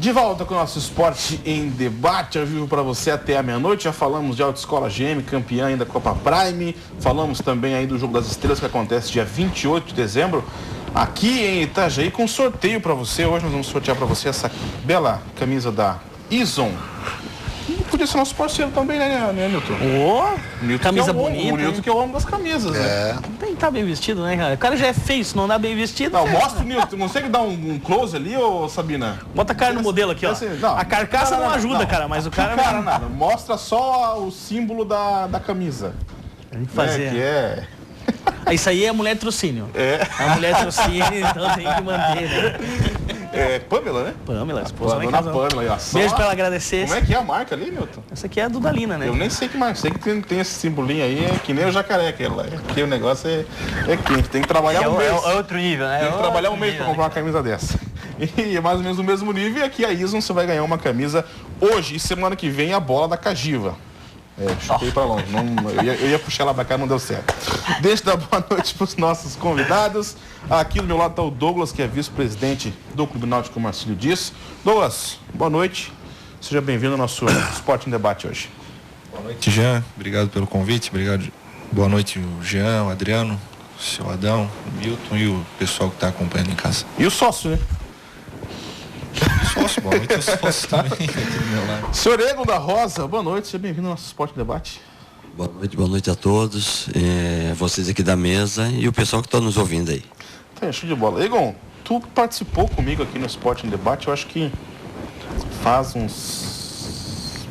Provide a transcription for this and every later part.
De volta com o nosso Esporte em Debate, ao vivo para você até a meia-noite. Já falamos de Autoescola GM, campeã ainda da Copa Prime. Falamos também aí do Jogo das Estrelas, que acontece dia 28 de dezembro, aqui em Itajaí, com sorteio para você. Hoje nós vamos sortear para você essa bela camisa da Izon. Podia ser nosso parceiro também, né, Nilton? Camisa bonita. O Nilton que é o homem das camisas, né? Tem que estar bem vestido, né, cara? O cara já é feio, se não dá bem vestido. Não, mostra o Nilton. Consegue dar um close ali, ô Sabina? Bota a cara no modelo aqui, ó. A carcaça não ajuda, cara, mas o cara... Nada. Mostra só o símbolo da camisa. Tem que fazer. Que é... Isso aí é a mulher trocínio. A mulher trocínio, então tem que manter, né? É Pamela, né? Pamela, esposa dona Pamela. Aí, ó. Beijo pra ela agradecer. Como é que é a marca ali, Nilton? Essa aqui é a Dudalina, né? Eu nem sei que marca. Sei que tem esse simbolinho aí, é que nem o jacaré aquela. Aqui o negócio é quente. Tem que trabalhar um mês. É outro nível, né? Tem que trabalhar um mês pra comprar uma camisa dessa. E é mais ou menos o mesmo nível. E aqui a Izon você vai ganhar uma camisa hoje. E semana que vem a bola da Cagiva. Chutei pra longe. Eu ia puxar ela pra cá, não deu certo. Deixa eu dar boa noite pros nossos convidados. Aqui do meu lado tá o Douglas, que é vice-presidente do Clube Náutico Marcílio Dias. Douglas, boa noite. Seja bem-vindo ao nosso Esporte em Debate hoje. Boa noite, Jean. Obrigado pelo convite. Obrigado. Boa noite, o Jean, o Adriano, o seu Adão, o Milton e o pessoal que está acompanhando em casa. E o sócio, né? Sócio, boa noite, o sócio também aqui do meu lado. Senhor Egon da Rosa, boa noite. Seja bem-vindo ao nosso Esporte em Debate. Boa noite a todos, vocês aqui da mesa e o pessoal que está nos ouvindo aí. Tá, show de bola. Egon, tu participou comigo aqui no Esporte em Debate, eu acho que faz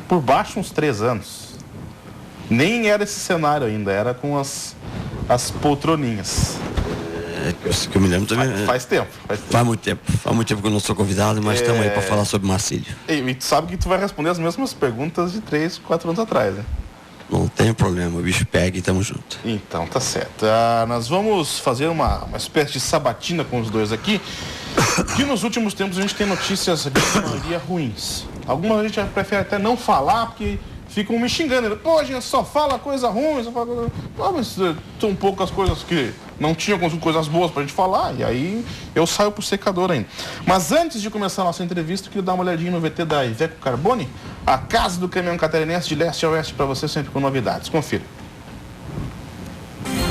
por baixo uns 3 anos. Nem era esse cenário ainda, era com as poltroninhas. Que eu me lembro também. Faz tempo. Faz muito tempo que eu não sou convidado, mas estamos aí para falar sobre Marcílio. E tu sabe que tu vai responder as mesmas perguntas de 3, 4 anos atrás, né? Não tem problema, o bicho pega e tamo junto. Então, tá certo. Nós vamos fazer uma espécie de sabatina com os dois aqui, que nos últimos tempos a gente tem notícias de maioria ruins. Algumas a gente prefere até não falar, porque ficam me xingando. Pô, a gente só fala coisa ruim, só fala coisa... Pô, mas são poucas coisas que não tinham coisas boas pra gente falar, e aí eu saio pro secador ainda. Mas antes de começar a nossa entrevista, eu queria dar uma olhadinha no VT da Iveco Carboni, a casa do caminhão catarinense de leste a oeste para você, sempre com novidades. Confira.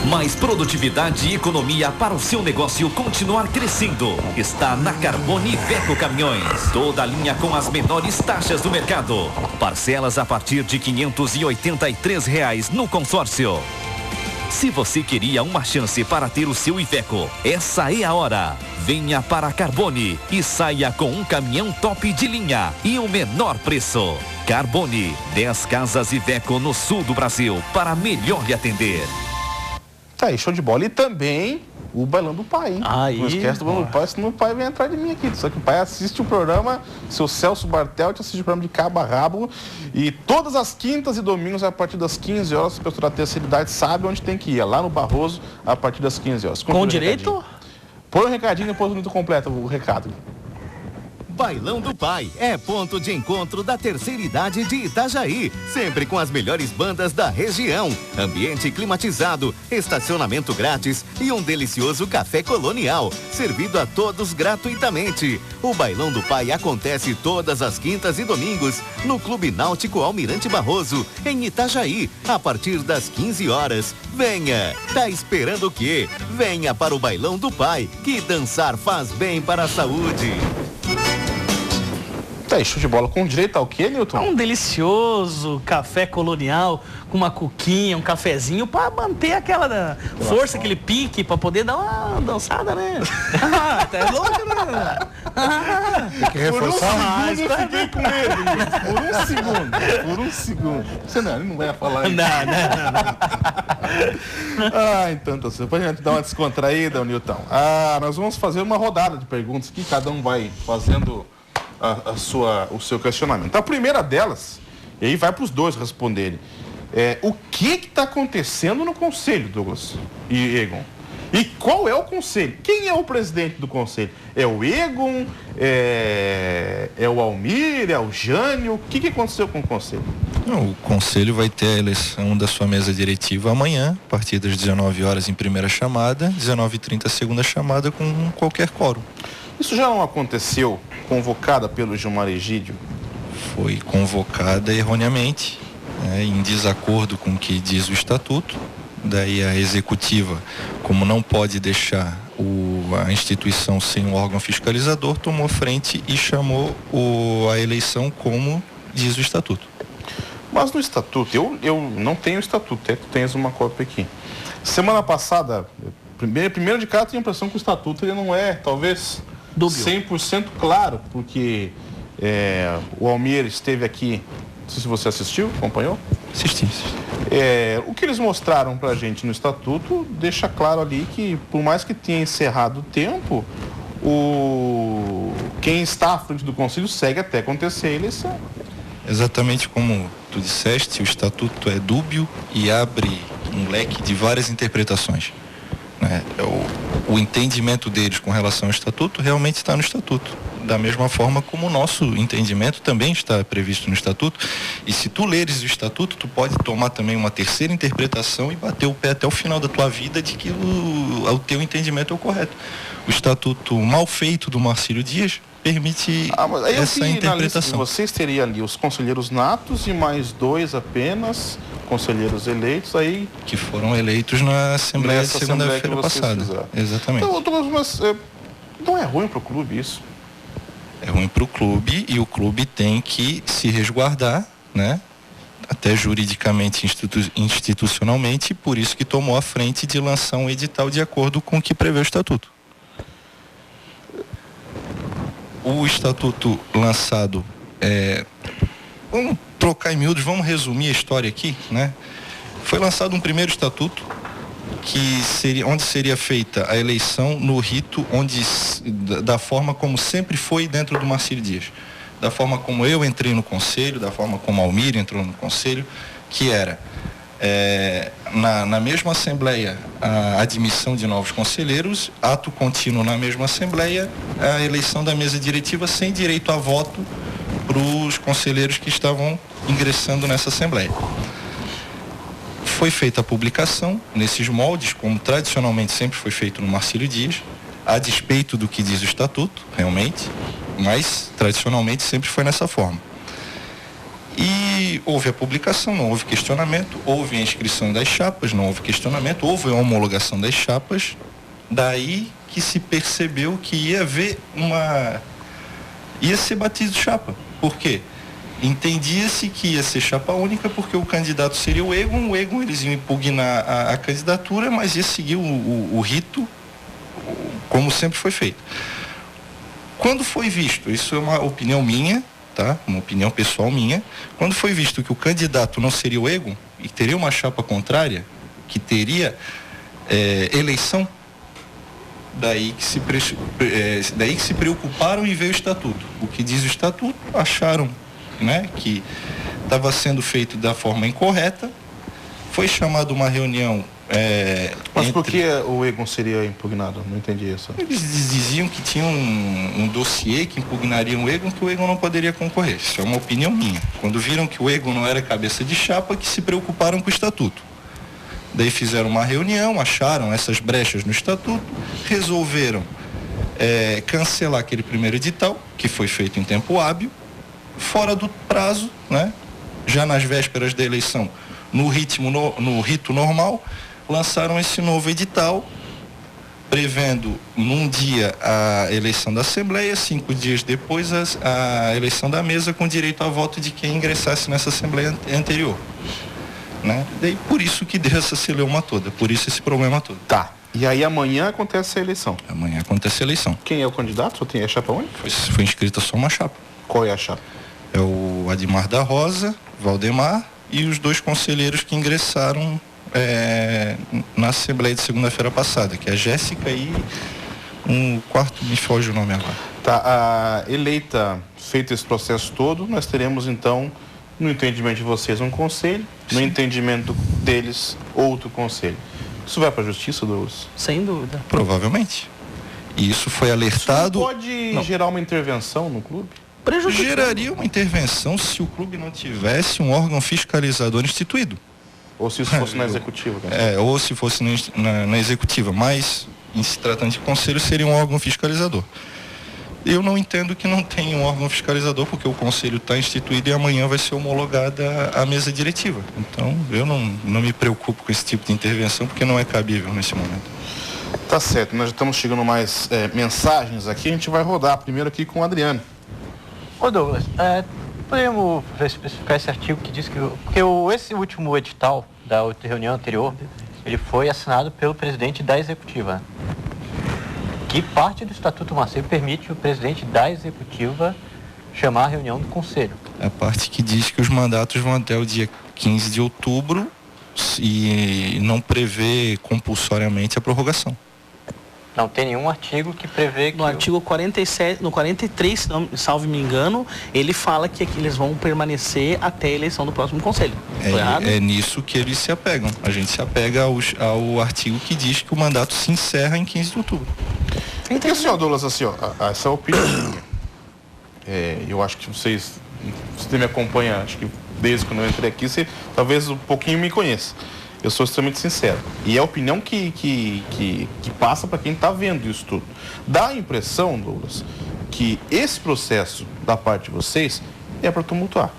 Mais produtividade e economia para o seu negócio continuar crescendo. Está na Carboni Iveco Caminhões. Toda a linha com as menores taxas do mercado. Parcelas a partir de R$ 583 no consórcio. Se você queria uma chance para ter o seu Iveco, essa é a hora. Venha para a Carboni e saia com um caminhão top de linha e o menor preço. Carboni, 10 casas Iveco no sul do Brasil para melhor lhe atender. Tá aí, show de bola. E também o Bailão do Pai, hein? Aí, não esquece do Bailão do Pai, senão o pai vem atrás de mim aqui. Só que o pai assiste o programa, seu Celso Bartelt assiste o programa de cabo a rabo. E todas as quintas e domingos, a partir das 15 horas, a pessoa da terceira idade sabe onde tem que ir. É lá no Barroso, a partir das 15 horas. Com direito? Põe o recadinho e depois o minuto completo, o recado. Bailão do Pai é ponto de encontro da terceira idade de Itajaí, sempre com as melhores bandas da região, ambiente climatizado, estacionamento grátis e um delicioso café colonial, servido a todos gratuitamente. O Bailão do Pai acontece todas as quintas e domingos no Clube Náutico Almirante Barroso, em Itajaí, a partir das 15 horas. Venha! Tá esperando o quê? Venha para o Bailão do Pai, que dançar faz bem para a saúde. Tá aí, show de bola. Com direito ao quê, Nilton? Um delicioso café colonial com uma cuquinha, um cafezinho pra manter aquela força, aquele pique, pra poder dar uma dançada, né? Tá louco, né? Tem que reforçar mais. Eu fiquei com medo. Por um segundo. Você ele não vai falar isso. Não. Então, depois a gente dá uma descontraída, Nilton. Nós vamos fazer uma rodada de perguntas que cada um vai fazendo o seu questionamento. A primeira delas, e aí vai para os dois responderem, o que está acontecendo no Conselho, Douglas e Egon? E qual é o Conselho? Quem é o presidente do Conselho? É o Egon? É o Almir? É o Jânio? O que aconteceu com o Conselho? Não, o Conselho vai ter a eleição da sua mesa diretiva amanhã, a partir das 19 horas em primeira chamada, 19h30 segunda chamada, com qualquer quórum. Isso já não aconteceu, convocada pelo Gilmar Egídio? Foi convocada erroneamente, em desacordo com o que diz o estatuto. Daí a executiva, como não pode deixar a instituição sem um órgão fiscalizador, tomou frente e chamou a eleição como diz o estatuto. Mas no estatuto, eu não tenho estatuto, tu tens uma cópia aqui. Semana passada, primeiro de cara, eu tenho a impressão que o estatuto ele não é, talvez, dúbio, 100% claro, porque o Almir esteve aqui, não sei se você assistiu, acompanhou? Assisti. O que eles mostraram pra gente no estatuto deixa claro ali que, por mais que tenha encerrado o tempo, quem está à frente do conselho segue até acontecer a eleição. Exatamente como tu disseste, o estatuto é dúbio e abre um leque de várias interpretações, né? O entendimento deles com relação ao estatuto realmente está no estatuto, da mesma forma como o nosso entendimento também está previsto no estatuto. E se tu leres o estatuto, tu pode tomar também uma terceira interpretação e bater o pé até o final da tua vida de que o teu entendimento é o correto. O estatuto mal feito do Marcílio Dias permite mas aí essa interpretação. Vocês teriam ali os conselheiros natos e mais 2 apenas conselheiros eleitos aí que foram eleitos na Assembleia de segunda-feira passada. Fizeram. Exatamente. Então, mas não é ruim para o clube isso? É ruim para o clube e o clube tem que se resguardar, né? Até juridicamente, institucionalmente, por isso que tomou a frente de lançar um edital de acordo com o que prevê o estatuto. O estatuto lançado, vamos trocar em miúdos, vamos resumir a história aqui, né? Foi lançado um primeiro estatuto onde seria feita a eleição no rito da forma como sempre foi dentro do Marcílio Dias, da forma como eu entrei no conselho, da forma como Almir entrou no conselho, que era na mesma assembleia a admissão de novos conselheiros, ato contínuo na mesma assembleia, a eleição da mesa diretiva sem direito a voto para os conselheiros que estavam ingressando nessa assembleia. Foi feita a publicação nesses moldes, como tradicionalmente sempre foi feito no Marcílio Dias, a despeito do que diz o estatuto, realmente, mas tradicionalmente sempre foi nessa forma. E houve a publicação, não houve questionamento, houve a inscrição das chapas, não houve questionamento, houve a homologação das chapas, daí que se percebeu que ia ser batido chapa. Por quê? Entendia-se que ia ser chapa única porque o candidato seria o Egon eles iam impugnar a candidatura, mas ia seguir o rito como sempre foi feito. Quando foi visto, isso é uma opinião minha, tá? Uma opinião pessoal minha, quando foi visto que o candidato não seria o Egon e teria uma chapa contrária, que teria eleição, daí que se preocuparam e veio o estatuto. O que diz o estatuto, acharam, né, que estava sendo feito da forma incorreta, foi chamada uma reunião. Mas por que o Egon seria impugnado? Não entendi isso. Eles diziam que tinha um dossiê que impugnaria o Egon, que o Egon não poderia concorrer. Isso é uma opinião minha. Quando viram que o Egon não era cabeça de chapa, que se preocuparam com o estatuto. Daí fizeram uma reunião, acharam essas brechas no estatuto, resolveram cancelar aquele primeiro edital, que foi feito em tempo hábil, fora do prazo, né? Já nas vésperas da eleição, no rito normal, lançaram esse novo edital, prevendo num dia a eleição da Assembleia, 5 dias depois a eleição da mesa, com direito a voto de quem ingressasse nessa Assembleia anterior, né? Daí por isso que deu essa celeuma toda, por isso esse problema todo. Tá. E aí amanhã acontece a eleição? Amanhã acontece a eleição. Quem é o candidato? Só tem a chapa única? Foi inscrita só uma chapa. Qual é a chapa? É o Admar da Rosa, Valdemar e os 2 conselheiros que ingressaram na Assembleia de segunda-feira passada, que é a Jéssica e um quarto, me foge o nome agora. Tá, eleita, feito esse processo todo, nós teremos então, no entendimento de vocês, um conselho, no entendimento deles, outro conselho. Isso vai para a justiça, Douglas? Sem dúvida. Provavelmente. E isso foi alertado. Isso pode gerar uma intervenção no clube? Geraria uma intervenção se o clube não tivesse um órgão fiscalizador instituído. Ou se isso fosse na executiva. Ou se fosse na executiva, mas em se tratando de conselho seria um órgão fiscalizador. Eu não entendo que não tenha um órgão fiscalizador, porque o conselho está instituído e amanhã vai ser homologada a mesa diretiva. Então, eu não me preocupo com esse tipo de intervenção, porque não é cabível nesse momento. Tá certo, nós já estamos chegando mais mensagens aqui, a gente vai rodar primeiro aqui com o Adriano. Ô Douglas, podemos especificar esse artigo que diz que esse último edital da reunião anterior, ele foi assinado pelo presidente da executiva. Que parte do Estatuto Maceio permite o presidente da executiva chamar a reunião do conselho? É a parte que diz que os mandatos vão até o dia 15 de outubro e não prevê compulsoriamente a prorrogação. Não tem nenhum artigo que prevê que... No artigo 47, no 43, se não salvo me engano, ele fala que eles vão permanecer até a eleição do próximo conselho. É nisso que eles se apegam. A gente se apega ao artigo que diz que o mandato se encerra em 15 de outubro. Porque assim, ó, Douglas, assim, ó, essa é a opinião minha. Eu acho que você me acompanha, acho que desde quando eu entrei aqui, você talvez um pouquinho me conheça. Eu sou extremamente sincero. E é a opinião que passa para quem está vendo isso tudo. Dá a impressão, Douglas, que esse processo da parte de vocês é para tumultuar.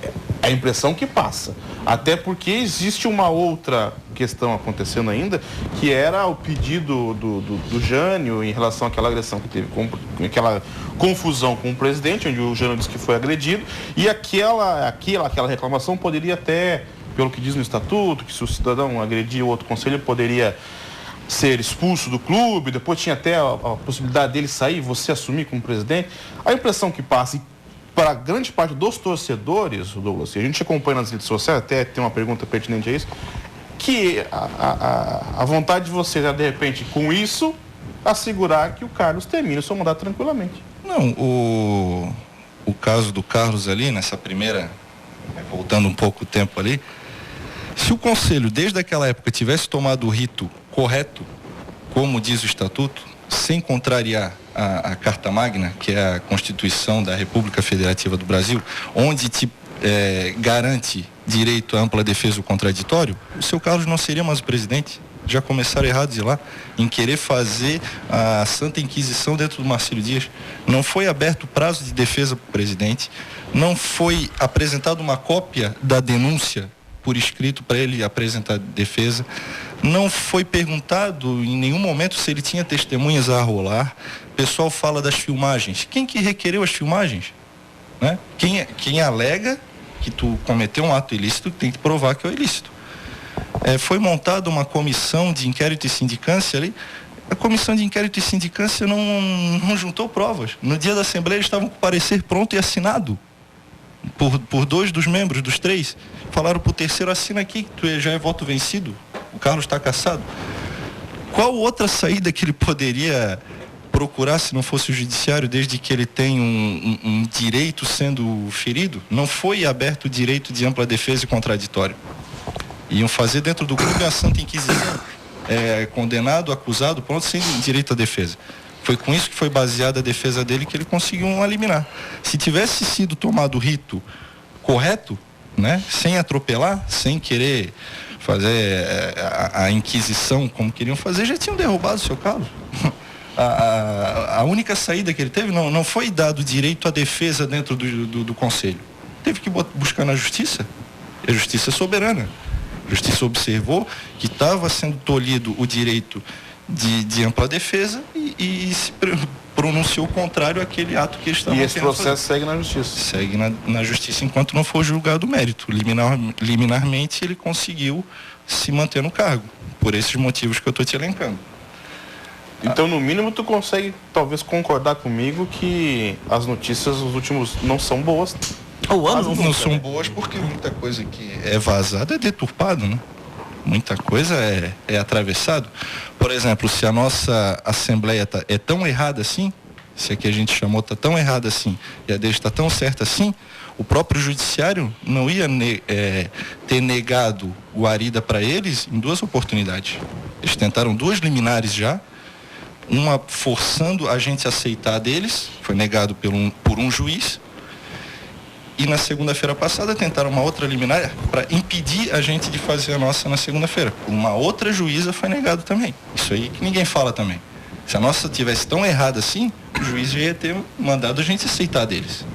É a impressão que passa. Até porque existe uma outra questão acontecendo ainda, que era o pedido do Jânio em relação àquela agressão que teve, aquela confusão com o presidente, onde o Jânio disse que foi agredido, e aquela reclamação poderia até, pelo que diz no estatuto, que se o cidadão agredir o outro conselho, poderia ser expulso do clube, depois tinha até a possibilidade dele sair, você assumir como presidente. A impressão que passa, para grande parte dos torcedores, Douglas, e a gente acompanha nas redes sociais, até tem uma pergunta pertinente a isso, que a vontade de vocês é, de repente, com isso, assegurar que o Carlos termine o seu mandato tranquilamente. Não, o caso do Carlos ali, nessa primeira, voltando um pouco o tempo ali, se o conselho, desde aquela época, tivesse tomado o rito correto, como diz o estatuto, sem contrariar a Carta Magna, que é a Constituição da República Federativa do Brasil, onde te garante direito à ampla defesa do contraditório, o seu Carlos não seria mais o presidente. Já começaram errados de lá, em querer fazer a Santa Inquisição dentro do Marcílio Dias. Não foi aberto prazo de defesa para o presidente, não foi apresentada uma cópia da denúncia por escrito para ele apresentar defesa, não foi perguntado em nenhum momento se ele tinha testemunhas a rolar. O pessoal fala das filmagens. Quem que requereu as filmagens? Né? Quem alega que tu cometeu um ato ilícito tem que provar que é ilícito. Foi montada uma comissão de inquérito e sindicância ali. A comissão de inquérito e sindicância não juntou provas. No dia da Assembleia eles estavam com o parecer pronto e assinado por 2 dos membros, dos 3. Falaram pro terceiro: assina aqui, que tu já é voto vencido, o Carlos está cassado. Qual outra saída que ele poderia procurar se não fosse o judiciário, desde que ele tem um direito sendo ferido? Não foi aberto o direito de ampla defesa e contraditório. Iam fazer dentro do clube a Santa Inquisição. Condenado, acusado, pronto, sem direito à defesa. Foi com isso que foi baseada a defesa dele que ele conseguiu um liminar. Se tivesse sido tomado o rito correto, né, sem atropelar, sem querer fazer a Inquisição como queriam fazer, já tinham derrubado o seu Carlos. A única saída que ele teve, não foi dado direito à defesa dentro do Conselho. Teve que buscar na Justiça. A Justiça é soberana. A Justiça observou que estava sendo tolhido o direito de ampla defesa e se pronunciou contrário àquele ato que eles estavam querendo fazer. E esse processo segue na Justiça? Segue na Justiça enquanto não for julgado o mérito. Liminarmente ele conseguiu se manter no cargo, por esses motivos que eu estou te elencando. Então, no mínimo, tu consegue talvez concordar comigo que as notícias nos últimos não são boas. Não são boas porque muita coisa que é vazada é deturpado, né? Muita coisa é atravessado. Por exemplo, se a nossa Assembleia é tão errada assim, se a que a gente chamou está tão errada assim, e a deles está tão certa assim, o próprio Judiciário não ia ter negado guarida para eles em 2 oportunidades. Eles tentaram 2 liminares já, uma forçando a gente a aceitar deles, foi negado por um juiz, e na segunda-feira passada tentaram uma outra liminar para impedir a gente de fazer a nossa na segunda-feira. Uma outra juíza foi negado também. Isso aí que ninguém fala também. Se a nossa tivesse tão errada assim, o juiz já ia ter mandado a gente aceitar deles.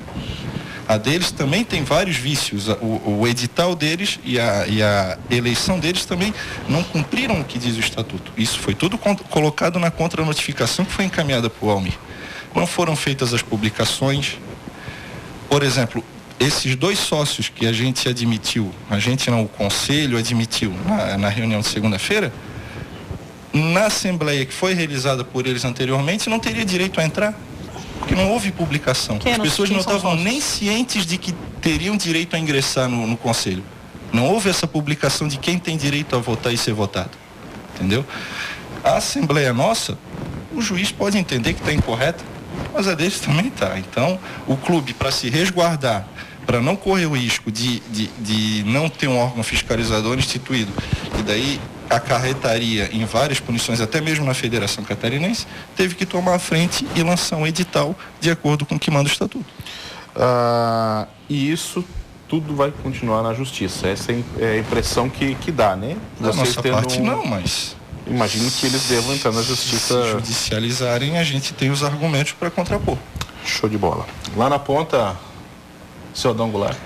A deles também tem vários vícios. O edital deles e a eleição deles também não cumpriram o que diz o estatuto. Isso foi tudo colocado na contranotificação que foi encaminhada para o Almir. Não foram feitas as publicações. Por exemplo, esses 2 sócios que a gente admitiu, o conselho admitiu na reunião de segunda-feira, na assembleia que foi realizada por eles anteriormente, não teria direito a entrar. Porque não houve publicação. As pessoas não estavam nem cientes de que teriam direito a ingressar no conselho. Não houve essa publicação de quem tem direito a votar e ser votado. Entendeu? A assembleia nossa, o juiz pode entender que está incorreta, mas a deles também está. Então, o clube, para se resguardar, para não correr o risco de não ter um órgão fiscalizador instituído, e daí acarretaria em várias punições, até mesmo na Federação Catarinense, teve que tomar a frente e lançar um edital de acordo com o que manda o estatuto. E isso tudo vai continuar na justiça. Essa é a impressão que dá, né? Da nossa parte não, mas... Imagino que eles devam entrar na justiça. Se judicializarem, a gente tem os argumentos para contrapor. Show de bola. Lá na ponta, seu Adão Goulart.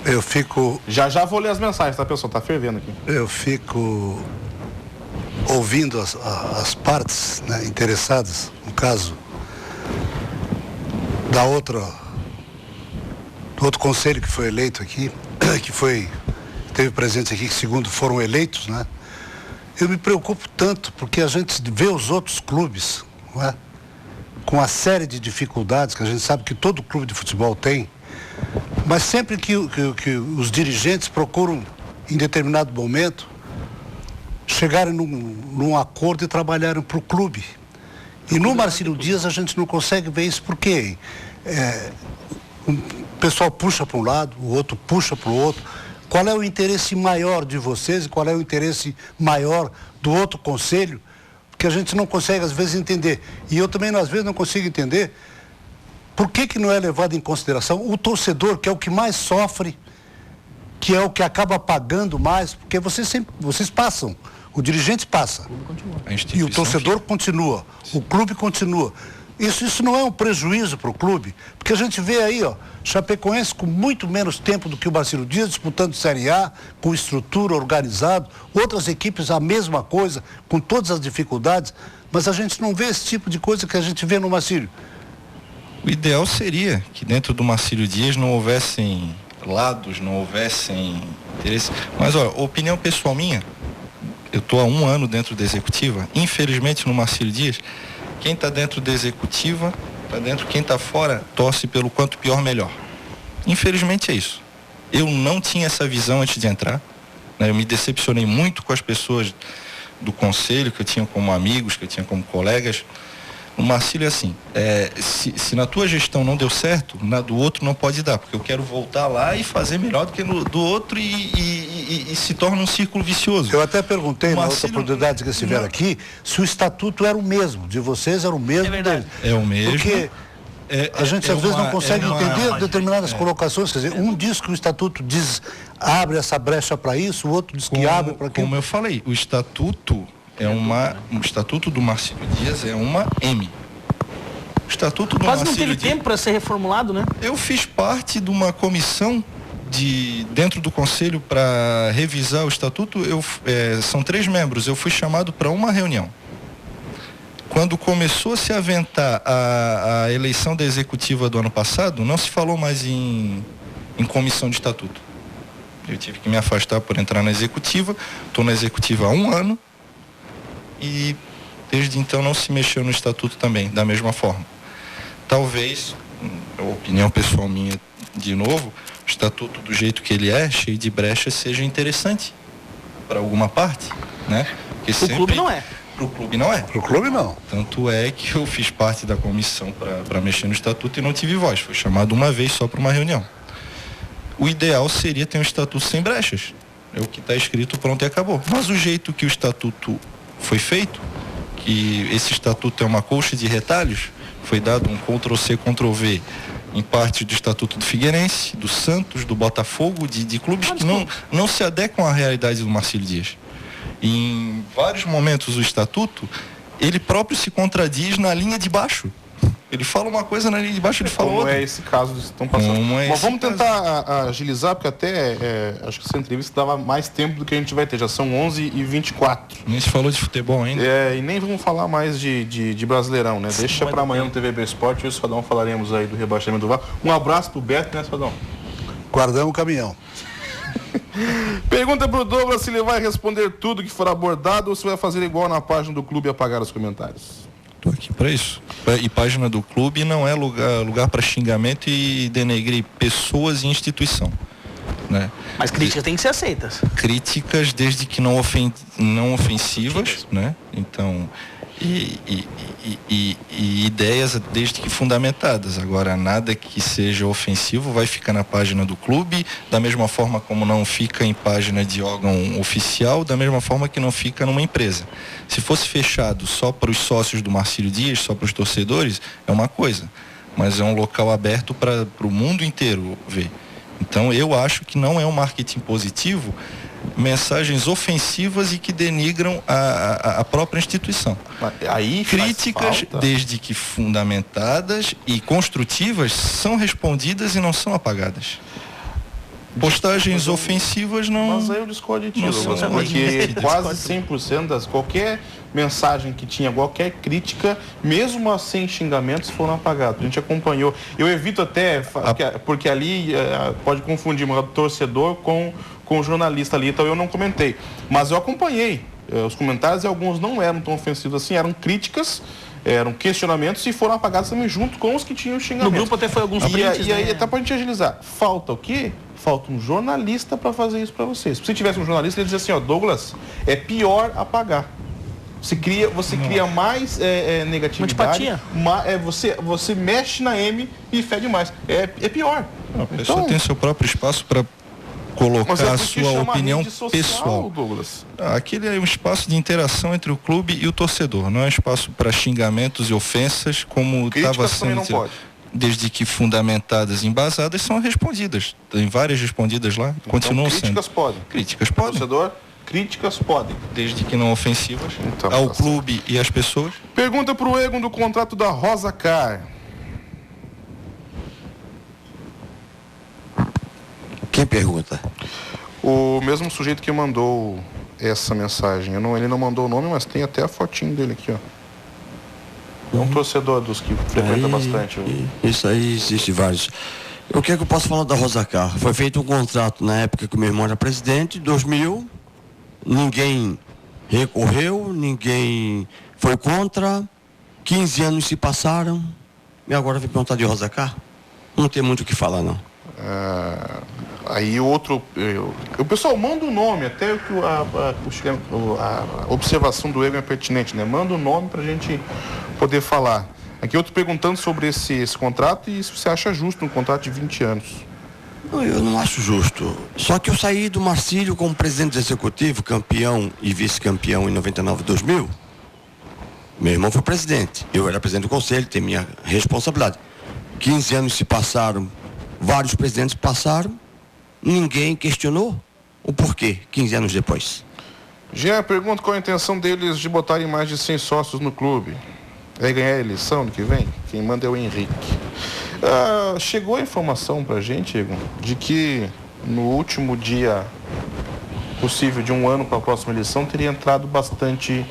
Eu fico... Já vou ler as mensagens, tá, pessoal? Tá fervendo aqui. Eu fico ouvindo as partes, né, interessadas, no caso do outro conselho que foi eleito aqui, teve presente aqui, que segundo foram eleitos, né? Eu me preocupo tanto, porque a gente vê os outros clubes, não é? Com a série de dificuldades que a gente sabe que todo clube de futebol tem, mas sempre que os dirigentes procuram, em determinado momento, chegarem num acordo e trabalharem para o clube. E no Marcílio Dias a gente não consegue ver isso, porque o pessoal puxa para um lado, o outro puxa para o outro. Qual é o interesse maior de vocês e qual é o interesse maior do outro conselho? Porque a gente não consegue, às vezes, entender. E eu também, às vezes, não consigo entender por que não é levado em consideração o torcedor, que é o que mais sofre, que é o que acaba pagando mais, porque vocês passam, o dirigente passa, e o torcedor continua, o clube continua. Isso não é um prejuízo para o clube, porque a gente vê aí, Chapecoense com muito menos tempo do que o Marcílio Dias, disputando Série A, com estrutura, organizado, outras equipes a mesma coisa, com todas as dificuldades, mas a gente não vê esse tipo de coisa que a gente vê no Marcílio. O ideal seria que dentro do Marcílio Dias não houvessem lados, não houvessem interesse. Mas, opinião pessoal minha, eu estou há 1 ano dentro da executiva, infelizmente no Marcílio Dias, quem está dentro da executiva, está dentro, quem está fora, torce pelo quanto pior, melhor. Infelizmente é isso. Eu não tinha essa visão antes de entrar, né? Eu me decepcionei muito com as pessoas do conselho, que eu tinha como amigos, que eu tinha como colegas. O Marcílio é assim, se na tua gestão não deu certo, na do outro não pode dar, porque eu quero voltar lá e fazer melhor do que do outro e se torna um círculo vicioso. Eu até perguntei na outra oportunidade que estiveram aqui, se o estatuto era o mesmo, de vocês era o mesmo. É verdade. É o mesmo. Porque a gente às vezes não consegue entender determinadas colocações, quer dizer, um diz que o estatuto abre essa brecha para isso, o outro diz que abre para aquilo. Como eu falei, o estatuto o estatuto do Marcílio Dias é uma M. O estatuto do Quase Marcílio não teve tempo para ser reformulado, né? Eu fiz parte de uma comissão dentro do conselho para revisar o estatuto. São 3 membros. Eu fui chamado para uma reunião. Quando começou a se aventar a eleição da executiva do ano passado, não se falou mais em comissão de estatuto. Eu tive que me afastar por entrar na executiva. Estou na executiva há 1 ano. E desde então não se mexeu no estatuto também, da mesma forma. Talvez, opinião pessoal minha de novo, o estatuto do jeito que ele é, cheio de brechas, seja interessante para alguma parte, né? Porque o clube não é. Para o clube não é. Para o clube não. Tanto é que eu fiz parte da comissão para mexer no estatuto e não tive voz. Fui chamado uma vez só para uma reunião. O ideal seria ter um estatuto sem brechas. É o que está escrito, pronto e acabou. Mas o jeito que o estatuto foi feito, que esse estatuto é uma colcha de retalhos, foi dado um Ctrl-C, Ctrl-V em parte do estatuto do Figueirense, do Santos, do Botafogo, de clubes que não se adequam à realidade do Marcílio Dias. E em vários momentos o estatuto, ele próprio se contradiz na linha de baixo. Ele fala uma coisa, na linha de baixo ele fala outra. Como é esse caso que estão passando? Mas vamos tentar agilizar, porque até acho que essa entrevista dava mais tempo do que a gente vai ter. Já são 11h24. Nem se falou de futebol ainda. E nem vamos falar mais de Brasileirão, né? Deixa para amanhã no TVB Esporte. Eu e o Sadão falaremos aí do rebaixamento do Vasco. Um abraço pro Beto, né, Sadão? Guardamos o caminhão. Pergunta pro Douglas se ele vai responder tudo que for abordado ou se vai fazer igual na página do clube e apagar os comentários. Estou aqui para isso. E página do clube não é lugar para xingamento e denegrir pessoas e instituição, né? Mas críticas têm que ser aceitas. Críticas desde que não ofensivas, né? Então, e ideias desde que fundamentadas. Agora, nada que seja ofensivo vai ficar na página do clube, da mesma forma como não fica em página de órgão oficial, da mesma forma que não fica numa empresa. Se fosse fechado só para os sócios do Marcílio Dias, só para os torcedores, é uma coisa. Mas é um local aberto para o mundo inteiro ver. Então, eu acho que não é um marketing positivo mensagens ofensivas e que denigram a própria instituição. Aí críticas, desde que fundamentadas e construtivas, são respondidas e não são apagadas. Postagens ofensivas não... Mas aí eu discordo de ti, porque quase 100% das... Qualquer mensagem que tinha, qualquer crítica, mesmo sem xingamentos, foram apagados. A gente acompanhou. Eu evito até, porque ali pode confundir o torcedor com o jornalista ali, então eu não comentei. Mas eu acompanhei os comentários e alguns não eram tão ofensivos assim, eram críticas, eram questionamentos e foram apagados também junto com os que tinham xingamentos. No grupo até foi alguns prints, E aí, até pra gente agilizar, falta o quê? Falta um jornalista para fazer isso para vocês. Se tivesse um jornalista, ele dizia assim, ó, Douglas, é pior apagar. Você cria mais negatividade. Você mexe na M e fede mais. É pior. A pessoa tem seu próprio espaço para colocar a sua opinião pessoal. Douglas. Aquele é um espaço de interação entre o clube e o torcedor. Não é um espaço para xingamentos e ofensas, como estava sendo. Não pode. Desde que fundamentadas e embasadas são respondidas. Tem várias respondidas lá, então, continuam críticas sendo. Podem. Críticas podem. Torcedor, críticas podem. Desde que não ofensivas então, ao clube certo. E às pessoas. Pergunta pro Egon do contrato da Rosa Car. Quem pergunta? O mesmo sujeito que mandou essa mensagem. Ele não mandou o nome, mas tem até a fotinho dele aqui, ó. É um torcedor dos que frequenta bastante. Isso aí existe vários. O que é que eu posso falar da Rosa Car? Foi feito um contrato na época que o meu irmão era presidente, 2000. Ninguém recorreu, ninguém foi contra. 15 anos se passaram. E agora vem perguntar de Rosa Car? Não tem muito o que falar, não. Aí o outro... O pessoal manda o nome, até que a observação do Egon é pertinente, né? Manda o nome pra gente poder falar. Aqui outro perguntando sobre esse contrato e se você acha justo um contrato de 20 anos. Eu não acho justo. Só que eu saí do Marcílio como presidente executivo, campeão e vice-campeão em 99 e 2000. Meu irmão foi presidente. Eu era presidente do conselho, tem minha responsabilidade. 15 anos se passaram, vários presidentes passaram, ninguém questionou o porquê, 15 anos depois. Já pergunto qual a intenção deles de botarem mais de 100 sócios no clube. Vai ganhar a eleição ano que vem? Quem manda é o Henrique. Chegou a informação pra gente, Egon, de que no último dia possível de um ano para a próxima eleição teria entrado bastante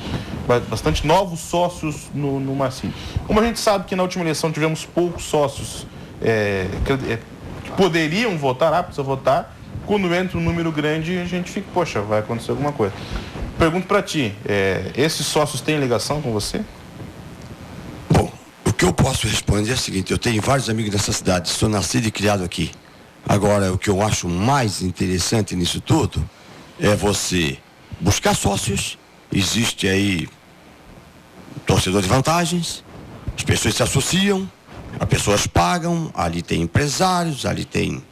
novos sócios no Marcílio. Como a gente sabe que na última eleição tivemos poucos sócios que poderiam votar, precisa votar, quando entra um número grande a gente fica, poxa, vai acontecer alguma coisa. Pergunto para ti, esses sócios têm ligação com você? Bom, o que eu posso responder é o seguinte, eu tenho vários amigos dessa cidade, sou nascido e criado aqui. Agora, o que eu acho mais interessante nisso tudo é você buscar sócios, existe aí torcedor de vantagens, as pessoas se associam, as pessoas pagam, ali tem empresários, ali tem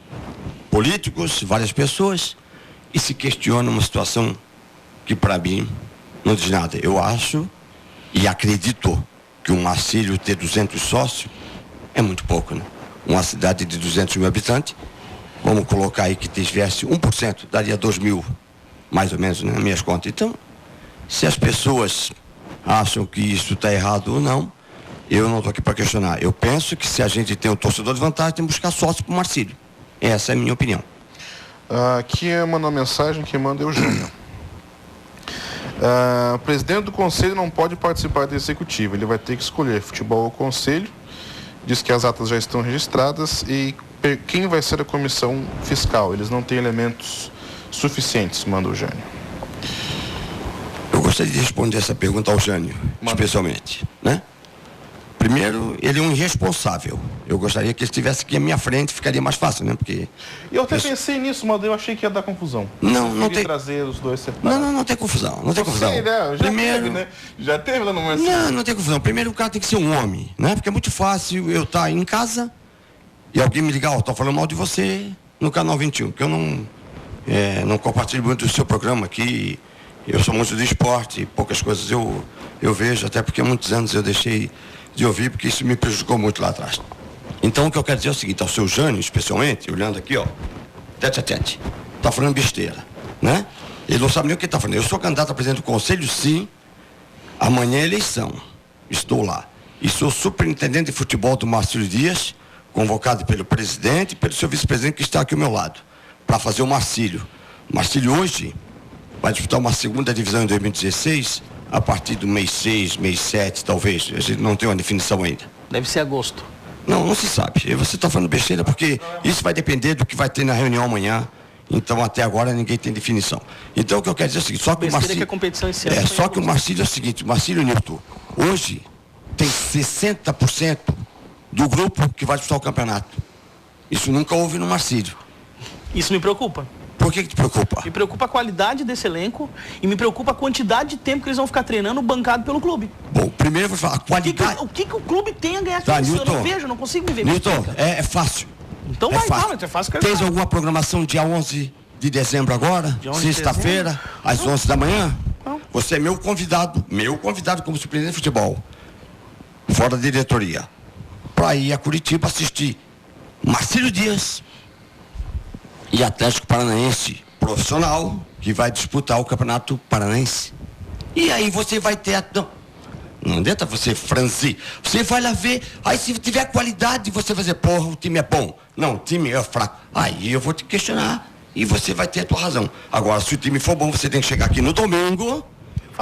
políticos, várias pessoas, e se questiona uma situação que para mim não diz nada. Eu acho e acredito que um Marcílio ter 200 sócios é muito pouco, né? Uma cidade de 200 mil habitantes, vamos colocar aí que tivesse 1%, daria 2 mil, mais ou menos, né, nas minhas contas. Então, se as pessoas acham que isso está errado ou não, eu não estou aqui para questionar. Eu penso que se a gente tem um torcedor de vantagem, tem que buscar sócio para o Marcílio. Essa é a minha opinião. Aqui manda uma mensagem que manda Eugênio. O presidente do conselho não pode participar da executiva. Ele vai ter que escolher futebol ou conselho. Diz que as atas já estão registradas. E quem vai ser a comissão fiscal? Eles não têm elementos suficientes, manda o Eugênio. Eu gostaria de responder essa pergunta ao Jânio, especialmente, né? Primeiro, ele é um irresponsável. Eu gostaria que ele estivesse aqui à minha frente, ficaria mais fácil, né? Porque eu até pensei nisso, mas eu achei que ia dar confusão. Não tem. Trazer os dois separados. Não tem confusão. Não tem confusão. Sei, né? Primeiro, teve, né? Já teve lá no Marcílio. Não tem confusão. Primeiro, o cara tem que ser um homem, né? Porque é muito fácil eu estar em casa e alguém me ligar, tô falando mal de você no canal 21, que eu não compartilho muito do seu programa aqui. Eu sou muito do esporte, poucas coisas eu vejo, até porque há muitos anos eu deixei de ouvir, porque isso me prejudicou muito lá atrás. Então, o que eu quero dizer é o seguinte, ao seu Jânio, especialmente, olhando aqui, ó, tete a tete, tá falando besteira, né? Ele não sabe nem o que tá falando. Eu sou candidato a presidente do conselho, sim. Amanhã é eleição. Estou lá. E sou superintendente de futebol do Marcílio Dias, convocado pelo presidente e pelo seu vice-presidente que está aqui ao meu lado, para fazer o Marcílio. O Marcílio hoje vai disputar uma segunda divisão em 2016, a partir do mês 6, mês 7, talvez. A gente não tem uma definição ainda. Deve ser agosto. Não se sabe. Você está falando besteira porque isso vai depender do que vai ter na reunião amanhã. Então, até agora, ninguém tem definição. Então, o que eu quero dizer é o seguinte, só que o Marcílio... que a competição esse ano só que o Marcílio é o seguinte, o Marcílio Nilton, hoje, tem 60% do grupo que vai disputar o campeonato. Isso nunca houve no Marcílio. Isso me preocupa. Por que te preocupa? Me preocupa a qualidade desse elenco e me preocupa a quantidade de tempo que eles vão ficar treinando bancado pelo clube. Bom, primeiro eu vou falar, a qualidade... O que o clube tem a ganhar com isso? Nilton, eu não vejo, não consigo me ver. Nilton, é fácil. Então vai, fala, é fácil. Tens alguma programação dia 11 de dezembro agora? Sexta-feira, às 11 da manhã? Não. Você é meu convidado como superintendente de futebol, fora da diretoria, para ir a Curitiba assistir Marcílio Dias e Atlético Paranaense profissional, que vai disputar o Campeonato Paranaense. E aí você vai ter não adianta você franzir. Você vai lá ver, aí se tiver qualidade, você vai dizer, porra, o time é bom. Não, o time é fraco. Aí eu vou te questionar e você vai ter a tua razão. Agora, se o time for bom, você tem que chegar aqui no domingo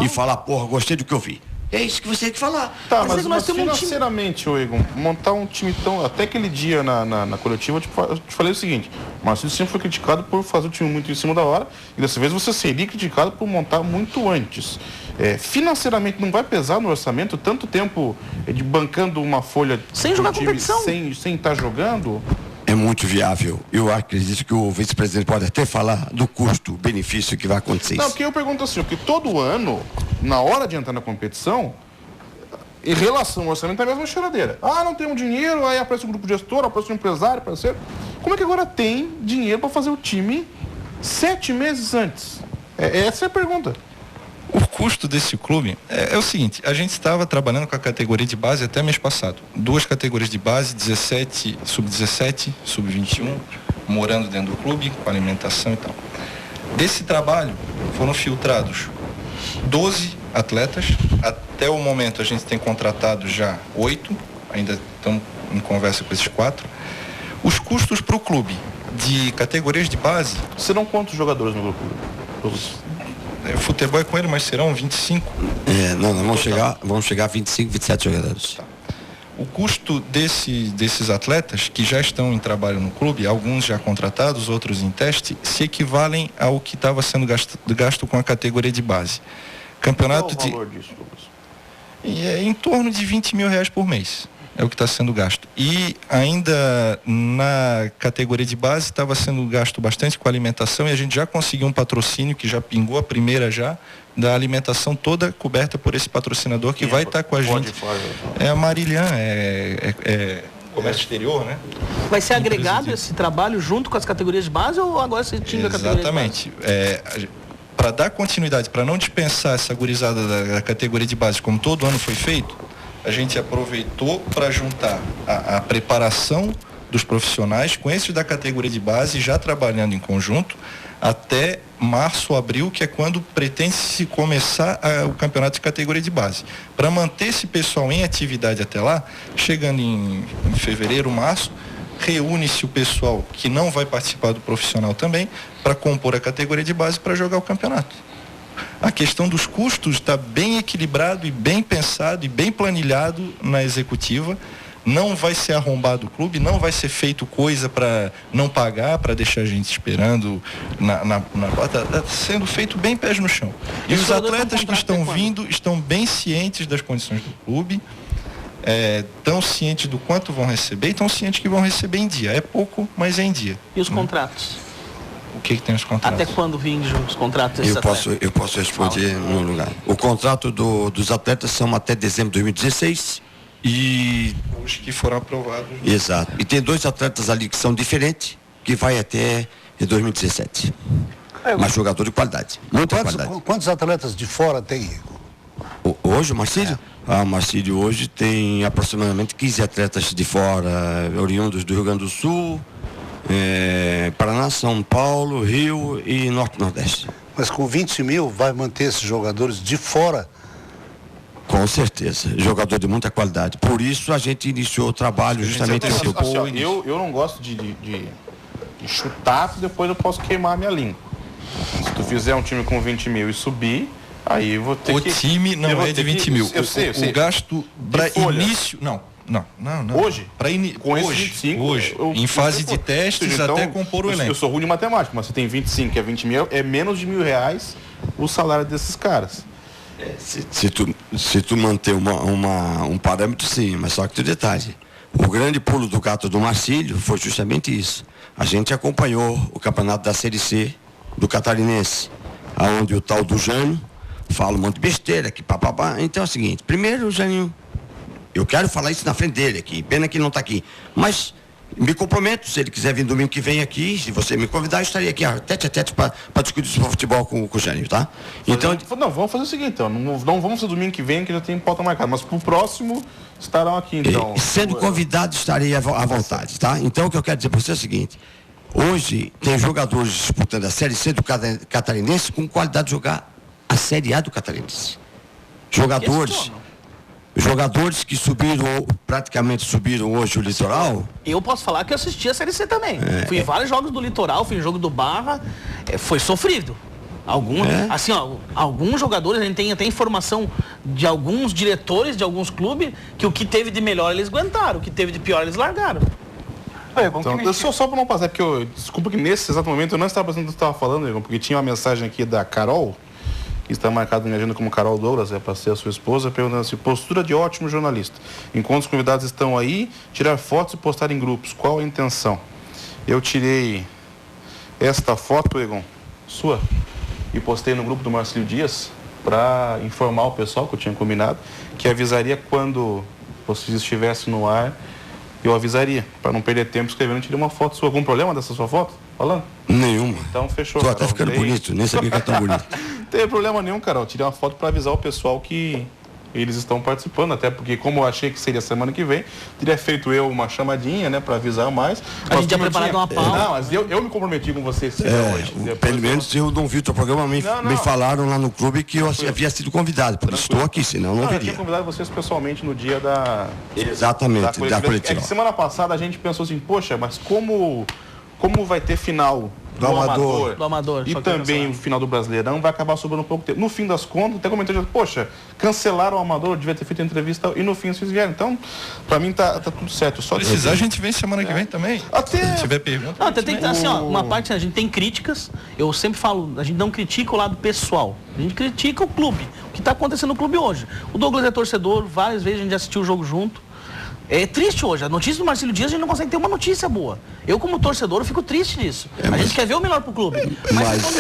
e falar, porra, gostei do que eu vi. É isso que você tem que falar. Tá, mas financeiramente, Egon, montar um time tão... Até aquele dia na coletiva, eu te falei o seguinte, o Marcílio sempre foi criticado por fazer o time muito em cima da hora, e dessa vez você seria criticado por montar muito antes. Financeiramente não vai pesar no orçamento tanto tempo de bancando uma folha... Sem jogar competição. Sem estar jogando... É muito viável. Eu acredito que o vice-presidente pode até falar do custo-benefício que vai acontecer. Não, porque eu pergunto assim, porque todo ano, na hora de entrar na competição, em relação ao orçamento, é a mesma choradeira. Não tem dinheiro, aí aparece um grupo gestor, aparece um empresário, parceiro. Como é que agora tem dinheiro para fazer o time 7 meses antes? Essa é a pergunta. O custo desse clube é o seguinte, a gente estava trabalhando com a categoria de base até mês passado. 2 categorias de base, 17, sub-17, sub-21, morando dentro do clube, com alimentação e tal. Desse trabalho foram filtrados 12 atletas. Até o momento a gente tem contratado já 8, ainda estamos em conversa com esses 4. Os custos para o clube de categorias de base... Serão quantos jogadores no grupo? Futebol é com ele, mas serão 25? Vamos chegar a 25, 27 jogadores. Tá. O custo desses atletas que já estão em trabalho no clube, alguns já contratados, outros em teste, se equivalem ao que estava sendo gasto com a categoria de base. Campeonato Qual o valor disso, Lucas? E é em torno de R$20 mil por mês. É o que está sendo gasto. E ainda na categoria de base estava sendo gasto bastante com a alimentação e a gente já conseguiu um patrocínio que já pingou a primeira da alimentação toda coberta por esse patrocinador que vai estar com a gente. É a Marilhan, comércio exterior, né? Vai ser agregado esse trabalho junto com as categorias de base ou agora você tinha a categoria de base? Exatamente. Para dar continuidade, para não dispensar essa gurizada da categoria de base como todo ano foi feito, a gente aproveitou para juntar a preparação dos profissionais com esses da categoria de base, já trabalhando em conjunto, até março, abril, que é quando pretende-se começar o campeonato de categoria de base. Para manter esse pessoal em atividade até lá, chegando em fevereiro, março, reúne-se o pessoal que não vai participar do profissional também para compor a categoria de base para jogar o campeonato. A questão dos custos está bem equilibrado e bem pensado e bem planilhado na executiva. Não vai ser arrombado o clube, não vai ser feito coisa para não pagar, para deixar a gente esperando na porta. Está sendo feito bem pés no chão. E os atletas que estão vindo estão bem cientes das condições do clube, tão cientes do quanto vão receber e tão cientes que vão receber em dia. É pouco, mas é em dia. E os contratos? O que tem os contratos? Até quando vingem os contratos desses atletas? Eu posso responder no lugar. O contrato dos atletas são até dezembro de 2016 e... Os que foram aprovados. Exato. E tem 2 atletas ali que são diferentes, que vai até 2017. Mas jogador de qualidade. Muita qualidade. Quantos atletas de fora tem, Igor? Hoje, o Marcílio? O Marcílio hoje tem aproximadamente 15 atletas de fora, oriundos do Rio Grande do Sul, Paraná, São Paulo, Rio e Norte-Nordeste. Mas com 20 mil vai manter esses jogadores de fora? Com certeza, jogador de muita qualidade. Por isso a gente iniciou o trabalho justamente assim, eu não gosto de chutar, depois eu posso queimar a minha língua. Se tu fizer um time com 20 mil e subir, aí eu vou ter o time não é de 20 mil. Eu sei. O gasto para início... Não. Hoje? Com esses 25... Hoje, em fase de testes, então, até compor o elenco. Eu sou ruim de matemática, mas você tem 25, que é 20 mil, é menos de R$1.000 o salário desses caras. Se tu manter um parâmetro, sim, mas só que tem detalhe. O grande pulo do gato do Marcílio foi justamente isso. A gente acompanhou o campeonato da Série C do Catarinense, onde o tal do Jânio fala um monte de besteira, que papapá. Então é o seguinte, primeiro o Jânio, eu quero falar isso na frente dele aqui, pena que ele não está aqui, mas me comprometo, se ele quiser vir domingo que vem aqui, se você me convidar, eu estarei aqui tete a tete para discutir sobre futebol com o Jânio, tá? Então, não, vamos fazer o seguinte, então, não vamos fazer domingo que vem, que já tem pauta marcada, mas pro próximo estarão aqui, então. Sendo convidado, estarei à vontade, tá? Então o que eu quero dizer para você é o seguinte, hoje tem jogadores disputando a Série C do Catarinense com qualidade de jogar a Série A do Catarinense. Jogadores que praticamente subiram hoje o Litoral. Eu posso falar que eu assisti a Série C também. Fui em vários jogos do Litoral, fui em jogo do Barra, foi sofrido. Alguns jogadores, a gente tem até informação de alguns diretores de alguns clubes, que o que teve de melhor eles aguentaram, o que teve de pior eles largaram. Então, só para não passar, porque desculpa que nesse exato momento eu não estava pensando o que você estava falando, Igor, porque tinha uma mensagem aqui da Carol, que está marcado na minha agenda como Carol Douglas, para ser a sua esposa, perguntando assim, postura de ótimo jornalista. Enquanto os convidados estão aí, tirar fotos e postar em grupos. Qual a intenção? Eu tirei esta foto, Egon, sua, e postei no grupo do Marcílio Dias, para informar o pessoal, que eu tinha combinado, que avisaria quando vocês estivessem no ar, eu avisaria, para não perder tempo escrevendo, tirei uma foto sua. Algum problema dessa sua foto? Falando? Nenhuma. Então fechou. Tô até ficando bonito, nem sabia que é tão bonito. Não tem problema nenhum, Carol. Tirei uma foto para avisar o pessoal que eles estão participando, até porque como eu achei que seria semana que vem, teria feito eu uma chamadinha, né, para avisar mais. A gente tinha preparado uma pauta. Não, mas eu me comprometi com vocês hoje. Pelo menos eu não vi o teu programa, me falaram lá no clube que eu havia sido convidado, por isso estou aqui, senão não viria. Eu tinha convidado vocês pessoalmente no dia da... Exatamente, da coletiva. É que semana passada a gente pensou assim, poxa, mas como vai ter final do Amador e também o final do Brasileirão, vai acabar sobrando um pouco tempo. No fim das contas, até comentei, poxa, cancelaram o Amador, devia ter feito a entrevista e no fim vocês vieram. Então, pra mim tá tudo certo. Só precisar, a gente vem semana que vem também. Até... Se tiver pergunta. Não, tem assim, uma parte, a gente tem críticas, eu sempre falo, a gente não critica o lado pessoal, a gente critica o clube, o que tá acontecendo no clube hoje. O Douglas é torcedor, várias vezes a gente assistiu o jogo junto. É triste hoje, a notícia do Marcílio Dias a gente não consegue ter uma notícia boa. Eu como torcedor eu fico triste disso. A gente quer ver o melhor pro clube. Mas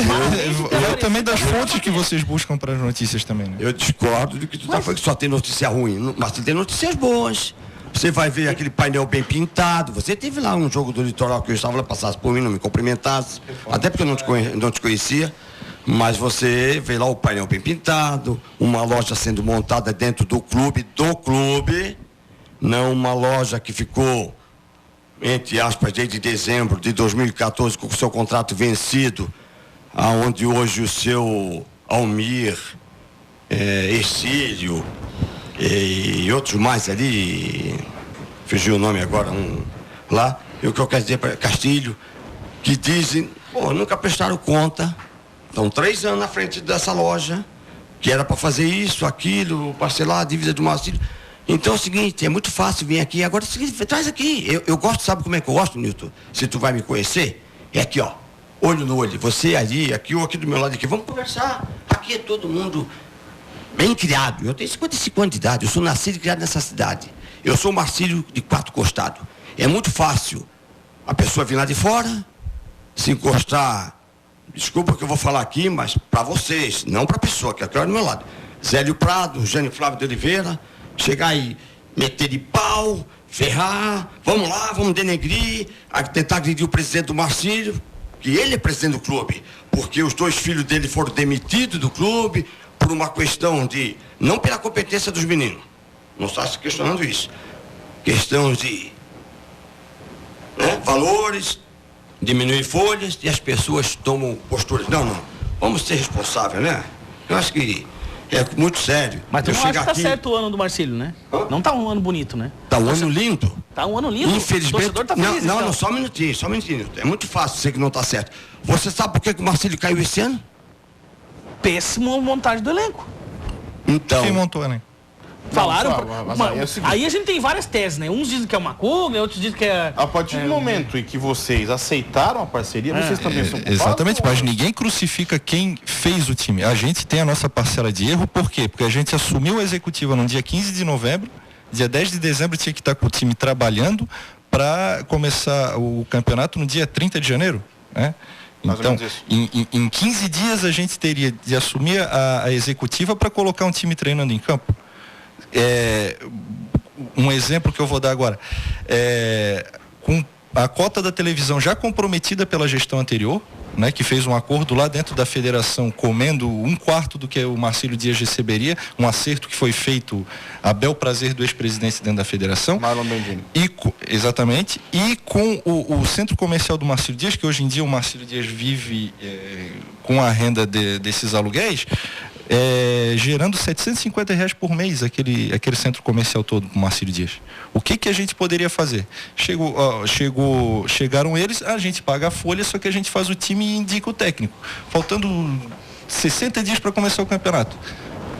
também das fontes que vocês buscam para as notícias também, né? Eu discordo do que tu tá falando que só tem notícia ruim, mas tem notícias boas. Você vai ver aquele painel bem pintado. Você teve lá um jogo do Litoral que eu estava lá, passasse por mim, não me cumprimentasse, até porque eu não te conhecia. Mas você vê lá o painel bem pintado, uma loja sendo montada dentro do clube, não uma loja que ficou, entre aspas, desde dezembro de 2014 com o seu contrato vencido, aonde hoje o seu Almir, Ercílio e outros mais ali, fugiu o nome agora, lá, e o que eu quero dizer para Castilho, que dizem, nunca prestaram conta, estão 3 anos na frente dessa loja, que era para fazer isso, aquilo, parcelar a dívida do Marcílio. Então é o seguinte, é muito fácil vir aqui, agora é o seguinte, traz aqui, eu gosto, sabe como é que eu gosto, Nilton? Se tu vai me conhecer, é aqui, ó, olho no olho, você ali, aqui ou aqui do meu lado aqui, vamos conversar, aqui é todo mundo bem criado, eu tenho 55 anos de idade, eu sou nascido e criado nessa cidade, eu sou o Marcílio de 4 costados, é muito fácil a pessoa vir lá de fora, se encostar, desculpa que eu vou falar aqui, mas para vocês, não para a pessoa que é do meu lado, Zélio Prado, Jânio Flávio de Oliveira, chegar e meter de pau, ferrar, vamos lá, vamos denegrir, tentar agredir o presidente do Marcílio, que ele é presidente do clube, porque os 2 filhos dele foram demitidos do clube por uma questão de, não pela competência dos meninos, não está se questionando isso, questão de valores, diminuir folhas e as pessoas tomam posturas. Não, vamos ser responsáveis, né? Eu acho que é muito sério. Mas tu não acha que tá certo o ano do Marcílio, né? Não tá um ano bonito, né? Tá um ano lindo. Tá um ano lindo. Infelizmente. O torcedor tá feliz, não, só um minutinho. É muito fácil dizer que não tá certo. Você sabe por que o Marcílio caiu esse ano? Péssima montagem do elenco. Então. Quem montou, né? Falaram. Aí a gente tem várias teses, né? Uns dizem que é uma Kuga, outros dizem que é. A partir do momento em que vocês aceitaram a parceria, vocês também são culpados? Exatamente, mas ninguém crucifica quem fez o time. A gente tem a nossa parcela de erro, por quê? Porque a gente assumiu a executiva no dia 15 de novembro, dia 10 de dezembro tinha que estar com o time trabalhando para começar o campeonato no dia 30 de janeiro, né? Então, em 15 dias a gente teria de assumir a executiva para colocar um time treinando em campo. Um exemplo que eu vou dar agora, com a cota da televisão já comprometida pela gestão anterior, né, que fez um acordo lá dentro da federação comendo 1/4 do que o Marcílio Dias receberia, um acerto que foi feito a bel prazer do ex-presidente dentro da federação. Marlon Bendini. Exatamente, e com o centro comercial do Marcílio Dias, que hoje em dia o Marcílio Dias vive com a renda desses aluguéis, gerando R$750 por mês aquele centro comercial todo com o Marcílio Dias. O que a gente poderia fazer? Chegaram eles, a gente paga a folha, só que a gente faz o time e indica o técnico. Faltando 60 dias para começar o campeonato.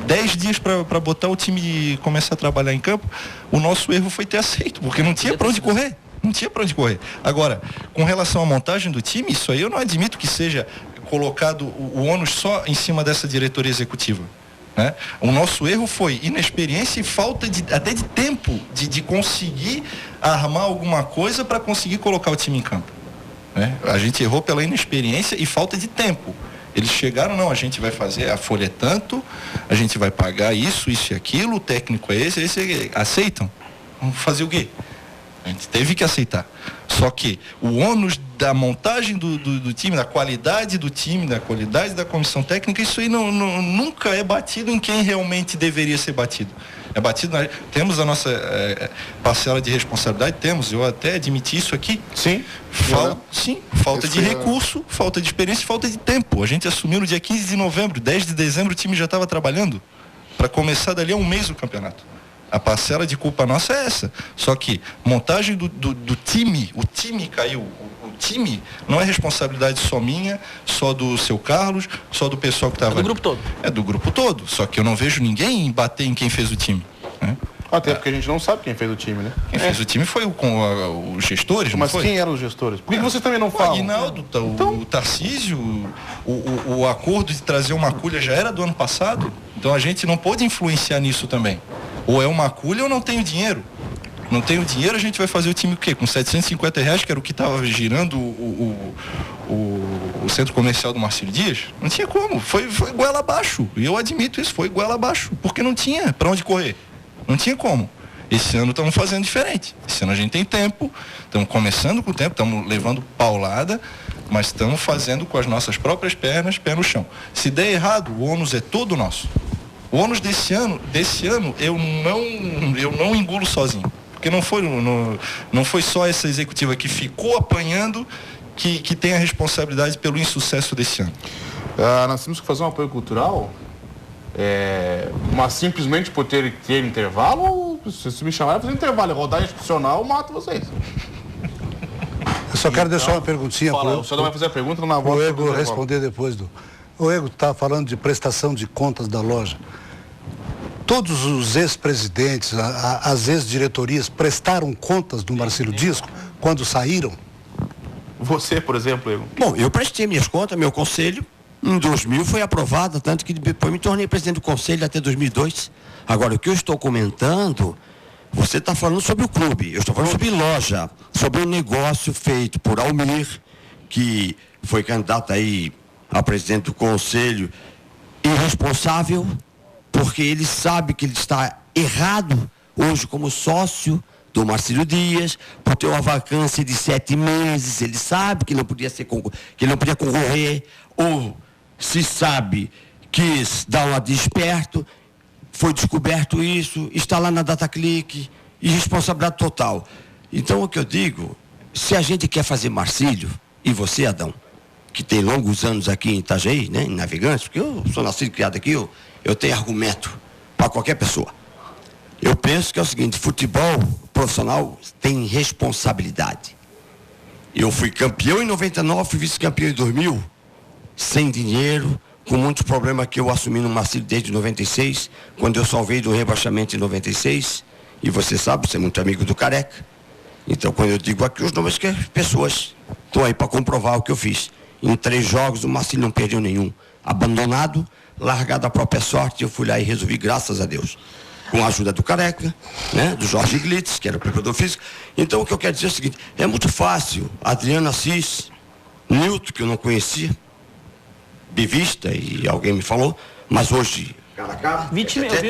10 dias para botar o time começar a trabalhar em campo. O nosso erro foi ter aceito, porque não tinha para onde correr. Não tinha para onde correr. Agora, com relação à montagem do time, isso aí eu não admito que seja colocado o ônus só em cima dessa diretoria executiva, né? O nosso erro foi inexperiência e falta até de tempo de conseguir armar alguma coisa para conseguir colocar o time em campo, né? A gente errou pela inexperiência e falta de tempo. Eles chegaram, não, a gente vai fazer, a folha é tanto, a gente vai pagar isso e aquilo, o técnico é esse, aceitam? Vamos fazer o quê? A gente teve que aceitar. Só que o ônus da montagem do time, da qualidade do time, da qualidade da comissão técnica, isso aí nunca é batido em quem realmente deveria ser batido. É batido, temos a nossa parcela de responsabilidade, eu até admiti isso aqui. Sim. Falta de recurso, falta de experiência e falta de tempo. A gente assumiu no dia 15 de novembro, 10 de dezembro o time já estava trabalhando para começar dali a um mês o campeonato. A parcela de culpa nossa é essa. Só que montagem do time, o time caiu. O time não é responsabilidade só minha, só do seu Carlos, só do pessoal que estava. É do grupo todo. É do grupo todo. Só que eu não vejo ninguém bater em quem fez o time, né? Até porque a gente não sabe quem fez o time, né? Quem fez o time foi os gestores, mas não foi? Quem eram os gestores? Por que vocês também não falam? O Aguinaldo, o Tarcísio, o acordo de trazer uma culha já era do ano passado. Então a gente não pode influenciar nisso também. Ou é uma culha ou não tenho dinheiro. Não tenho dinheiro, a gente vai fazer o time o quê? Com R$750, que era o que estava girando o centro comercial do Marcílio Dias? Não tinha como. Foi goela abaixo. E eu admito isso, foi goela abaixo. Porque não tinha para onde correr. Não tinha como. Esse ano estamos fazendo diferente. Esse ano a gente tem tempo, estamos começando com o tempo, estamos levando paulada, mas estamos fazendo com as nossas próprias pernas, pé no chão. Se der errado, o ônus é todo nosso. O ônus desse ano eu não engulo sozinho. Porque não foi só essa executiva que ficou apanhando que tem a responsabilidade pelo insucesso desse ano. Nós temos que fazer um apoio cultural, mas simplesmente por ter intervalo, ou se me chamarem para fazer intervalo, rodar institucional, eu mato vocês. Eu só quero deixar uma perguntinha para o senhor vai fazer a pergunta na voz. O Ego responder depois do... O Ego está falando de prestação de contas da loja. Todos os ex-presidentes, as ex-diretorias prestaram contas do Marcílio Disco quando saíram? Você, por exemplo, Ego? Bom, eu prestei minhas contas, meu conselho, em 2000 foi aprovado, tanto que depois me tornei presidente do conselho até 2002. Agora, o que eu estou comentando, você está falando sobre o clube, eu estou falando sobre loja, sobre um negócio feito por Almir, que foi candidato aí a presidente do conselho, irresponsável, porque ele sabe que ele está errado hoje como sócio do Marcílio Dias, por ter uma vacância de 7 meses, ele sabe que não podia concorrer, ou se sabe, quis dar uma de esperto, foi descoberto isso, está lá na DataClick, irresponsabilidade total. Então, o que eu digo, se a gente quer fazer Marcílio, e você, Adão, que tem longos anos aqui em Itajaí, né, em Navegantes, porque eu sou nascido e criado aqui, eu tenho argumento para qualquer pessoa. Eu penso que é o seguinte, futebol profissional tem responsabilidade. Eu fui campeão em 99, fui vice-campeão em 2000, sem dinheiro, com muitos problemas que eu assumi no Marcílio desde 96, quando eu salvei do rebaixamento em 96, e você sabe, você é muito amigo do Careca. Então, quando eu digo aqui os nomes que as pessoas estão aí para comprovar o que eu fiz. Em 3 jogos, o Marcílio não perdeu nenhum. Abandonado, largado à própria sorte, eu fui lá e resolvi, graças a Deus. Com a ajuda do Careca, né, do Jorge Glitz, que era o preparador físico. Então, o que eu quero dizer é o seguinte, é muito fácil. Adriano Assis, Nilton, que eu não conhecia, Bivista, e alguém me falou, mas hoje...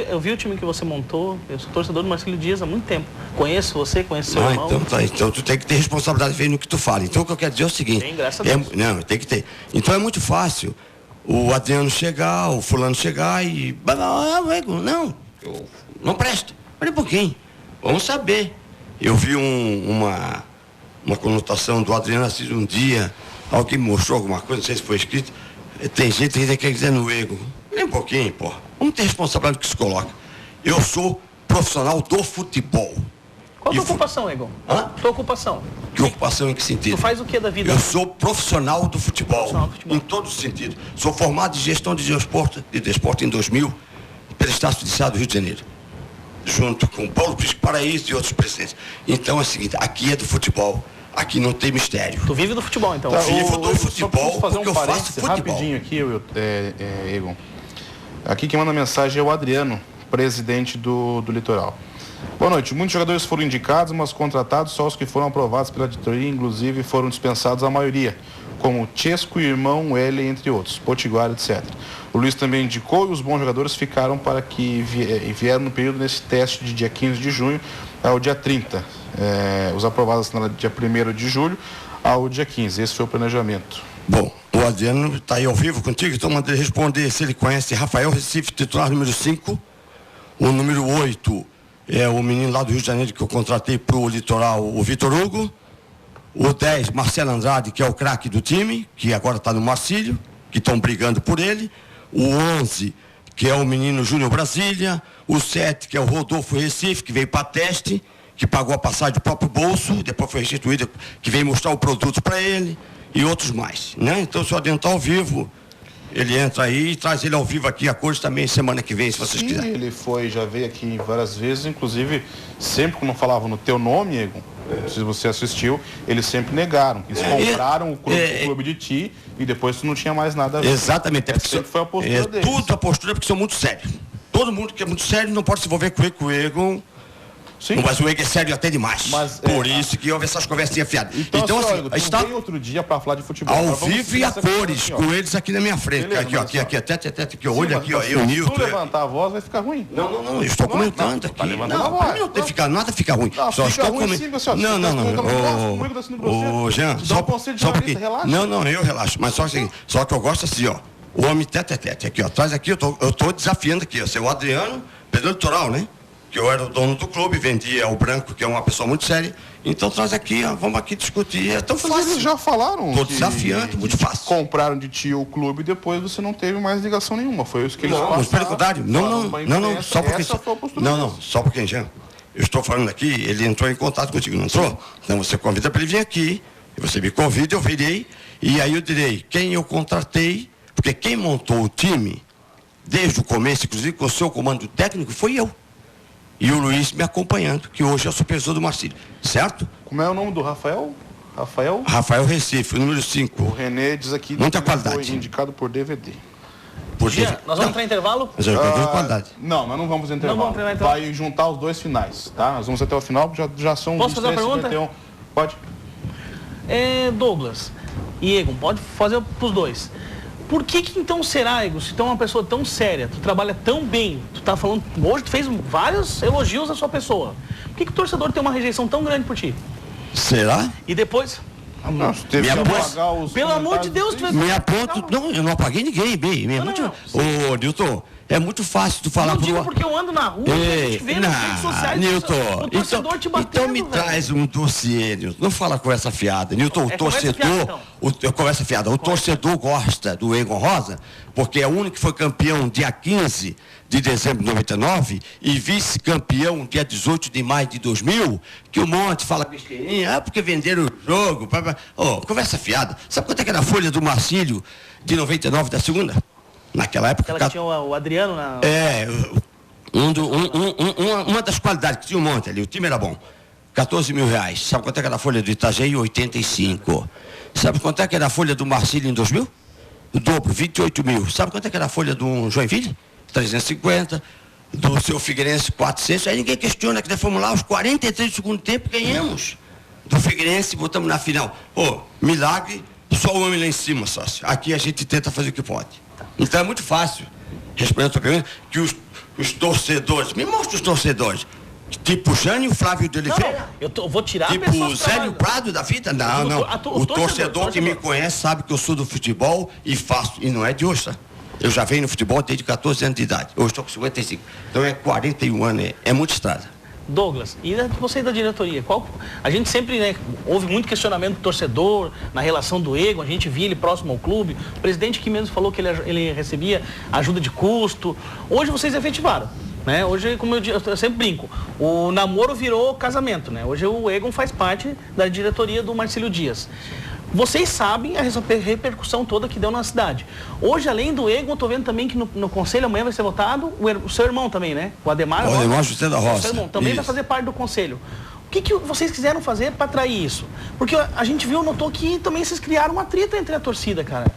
Eu vi o time que você montou, eu sou torcedor do Marcílio Dias há muito tempo. Conheço você, conheço seu irmão. Então tu tem que ter responsabilidade no que tu fala. Então o que eu quero dizer é o seguinte... Tem, graças a Deus. Não, tem que ter. Então é muito fácil o Adriano chegar, o fulano chegar e... Não, eu não presto. Olha um pouquinho, vamos saber. Eu vi uma conotação do Adriano Assis um dia, alguém me mostrou alguma coisa, não sei se foi escrito. Tem gente que ainda quer dizer no Ego. Nem um pouquinho, pô. Vamos ter responsabilidade do que se coloca. Eu sou profissional do futebol. Qual a tua ocupação, Egon? Tua ocupação? Que ocupação em que sentido? Tu faz o que da vida? Eu sou profissional do futebol. Em todos os sentidos. Sou formado em gestão de desporto em 2000, pelo Estado Judiciário do Rio de Janeiro. Junto com Paulo Prisco Paraíso e outros presidentes. Então é o seguinte, aqui é do futebol. Aqui não tem mistério. Tu vive do futebol, então? Eu vivo do futebol, porque eu faço futebol. Rapidinho aqui, Egon. Aqui quem manda mensagem é o Adriano, presidente do Litoral. Boa noite. Muitos jogadores foram indicados, mas contratados só os que foram aprovados pela diretoria, inclusive foram dispensados a maioria, como Chesco, Irmão, L, entre outros, Potiguar, etc. O Luiz também indicou e os bons jogadores ficaram para que vieram no período nesse teste de dia 15 de junho ao dia 30. Os aprovados no dia 1º de julho ao dia 15. Esse foi o planejamento. Bom, o Adriano está aí ao vivo contigo, então manda ele responder se ele conhece Rafael Recife, titular número 5. O número 8 é o menino lá do Rio de Janeiro que eu contratei para o Litoral, o Vitor Hugo. O 10, Marcelo Andrade, que é o craque do time, que agora está no Marcílio, que estão brigando por ele. O 11, que é o menino Júnior Brasília. O 7, que é o Rodolfo Recife, que veio para teste, que pagou a passagem do próprio bolso, depois foi restituída, que veio mostrar o produto para ele. E outros mais, né? Então, se o Adriano está ao vivo, ele entra aí e traz ele ao vivo aqui a cores também semana que vem, se vocês quiserem. Ele já veio aqui várias vezes, inclusive, sempre quando falavam no teu nome, Egon, se você assistiu, eles sempre negaram. Eles compraram o clube de ti e depois tu não tinha mais nada a ver. Exatamente. Sempre foi a postura deles. Tudo a postura porque são muito sérios. Todo mundo que é muito sério não pode se envolver com o Egon. Sim. Mas o Ego é sério até demais. Por isso que houve essas conversinhas fiadas. Então assim, está outro dia para falar de futebol. Ao vivo e a cores, com eles aqui na minha frente. Beleza, aqui, aqui, olha aqui, ó. Eu, Nilton. Se tu levantar a voz, vai ficar ruim. Não, eu estou comentando aqui. Não tem ficar, nada fica ruim. Só estou comentando. Não. Ô, Jean, só um pouquinho. Não, eu relaxo. Mas só assim, só que eu gosto assim, ó. O homem tete a tete. Aqui, ó. Atrás aqui, eu tô desafiando aqui, ó. Seu Adriano, Pedro Litoral, né? que eu era o dono do clube, vendia o Branco, que é uma pessoa muito séria. Então traz aqui, ó, vamos aqui discutir. É tão Mas fácil. eles já falaram. Tô desafiando, muito fácil. Compraram de ti o clube e depois você não teve mais ligação nenhuma. Foi isso que eles Não, mas pelo contrário. Não, só porque. Essa foi a postura Não, deles. só porque, Jean. Eu estou falando aqui, ele entrou em contato contigo, não entrou? Então você convida para ele vir aqui, e você me convida, eu virei, e aí eu direi quem eu contratei, porque quem montou o time, desde o começo, inclusive com o seu comando técnico, foi eu. E o Luiz me acompanhando, que hoje é o supervisor do Marcílio, certo? Como é o nome do Rafael? Rafael Recife, o número 5. O René diz aqui Muita que qualidade. foi indicado por DVD. Por Jean, DVD. nós vamos entrar em intervalo? Mas eu quero qualidade. Não, nós não vamos intervalo. Não vamos intervalo. Vai juntar os dois finais, tá? Nós vamos até o final, já são... Posso fazer uma 23, pergunta? 51. Pode. Douglas e Egon, pode fazer pros dois. Por que então será, Egon, se tu é uma pessoa tão séria, tu trabalha tão bem, tu tá falando, hoje tu fez vários elogios à sua pessoa. Por que o torcedor tem uma rejeição tão grande por ti? Será? E depois... Não, teve Me que aposto- apagar os Pelo amor de Deus, comentários. tu Me aponto. Não, eu não apaguei ninguém, bem. É muito. Ô, Nilton, é muito fácil tu falar Não digo pro. porque eu ando na rua, a gente vê nas redes sociais Nilton, o torcedor te batendo, então me velho. traz um dossiê, Nilton. Não fala com essa fiada. Nilton, o É conversa torcedor. fiada, então. Conversa fiada. O torcedor gosta do Egon Rosa, porque é o único que foi campeão dia 15 de dezembro de 99 e vice-campeão dia 18 de maio de 2000, que o monte fala besteirinha, porque venderam o jogo. Conversa fiada. Sabe quanto é que era a folha do Marcílio de 99 da segunda? Naquela época. Aquela que tinha o Adriano na... Uma das qualidades que tinha um monte ali, o time era bom. 14 mil reais. Sabe quanto é que era a folha do Itajaí? 85. Sabe quanto é que era a folha do Marcílio em 2000? O dobro, 28 mil. Sabe quanto é que era a folha do Joinville? 350. Do seu Figueirense, 400. Aí ninguém questiona que nós fomos lá aos 43 do segundo tempo e ganhamos. Do Figueirense, botamos na final. Milagre, só o homem lá em cima, sócio. Aqui a gente tenta fazer o que pode. Então é muito fácil, respondendo a sua pergunta, que os torcedores, me mostra os torcedores, tipo Jânio Flávio de Oliveira, vou tirar tipo pessoas que Zélio trabalham. Prado da vida, não. O torcedor que me conhece sabe que eu sou do futebol e faço, e não é de hoje, tá? Eu já venho no futebol desde 14 anos de idade, hoje estou com 55, então é 41 anos, é muita estrada. Douglas, e você da diretoria, a gente sempre, né, houve muito questionamento do torcedor na relação do Egon, a gente via ele próximo ao clube, o presidente que mesmo falou que ele recebia ajuda de custo. Hoje vocês efetivaram, né? Hoje, como eu sempre brinco, o namoro virou casamento, né? Hoje o Egon faz parte da diretoria do Marcílio Dias. Vocês sabem a repercussão toda que deu na cidade. Hoje, além do Egon, eu estou vendo também que no conselho amanhã vai ser votado o seu irmão também, né? O Ademar. O Ademar José da Roça. O seu irmão também vai fazer parte do conselho. O que vocês quiseram fazer para atrair isso? Porque a gente notou que também vocês criaram uma treta entre a torcida, cara.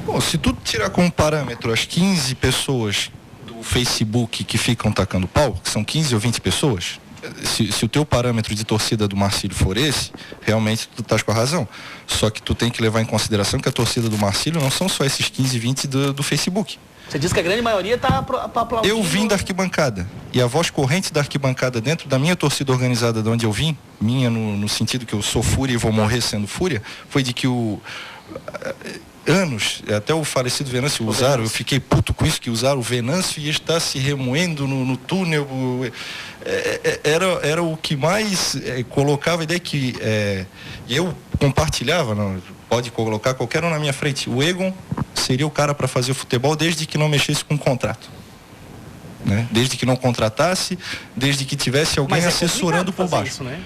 Bom, se tu tirar como parâmetro as 15 pessoas do Facebook que ficam tacando pau, que são 15 ou 20 pessoas, se o teu parâmetro de torcida do Marcílio for esse, realmente tu estás com a razão. Só que tu tem que levar em consideração que a torcida do Marcílio não são só esses 15, 20 do Facebook. Você diz que a grande maioria está aplaudindo. Eu vim da arquibancada. E a voz corrente da arquibancada dentro da minha torcida organizada de onde eu vim, minha no sentido que eu sou fúria e vou morrer sendo fúria, foi de que anos, até o falecido Venâncio usaram, eu fiquei puto com isso, que usaram o Venâncio e está se remoendo no túnel. Era o que mais colocava a ideia que eu compartilhava, não, pode colocar qualquer um na minha frente. O Egon seria o cara para fazer o futebol desde que não mexesse com o contrato. Né? Desde que não contratasse, desde que tivesse alguém assessorando por baixo. Isso, né?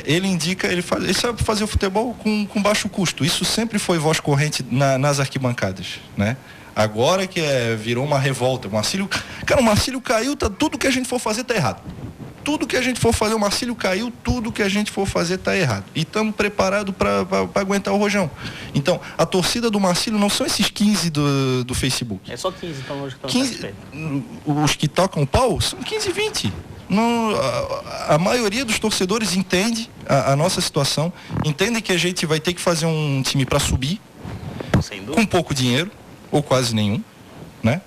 Ele indica, ele sabe fazer o futebol com baixo custo. Isso sempre foi voz corrente nas arquibancadas, né? Agora que virou uma revolta. O Marcílio caiu, tudo que a gente for fazer tá errado. Tudo que a gente for fazer, o Marcílio caiu, tudo que a gente for fazer tá errado. E estamos preparados para aguentar o rojão. Então, a torcida do Marcílio não são esses 15 do Facebook. É só 15, então hoje que 15, os que tocam pau são 15 e 20. Não, a maioria dos torcedores entende a nossa situação, entendem que a gente vai ter que fazer um time para subir, com pouco dinheiro, ou quase nenhum, né?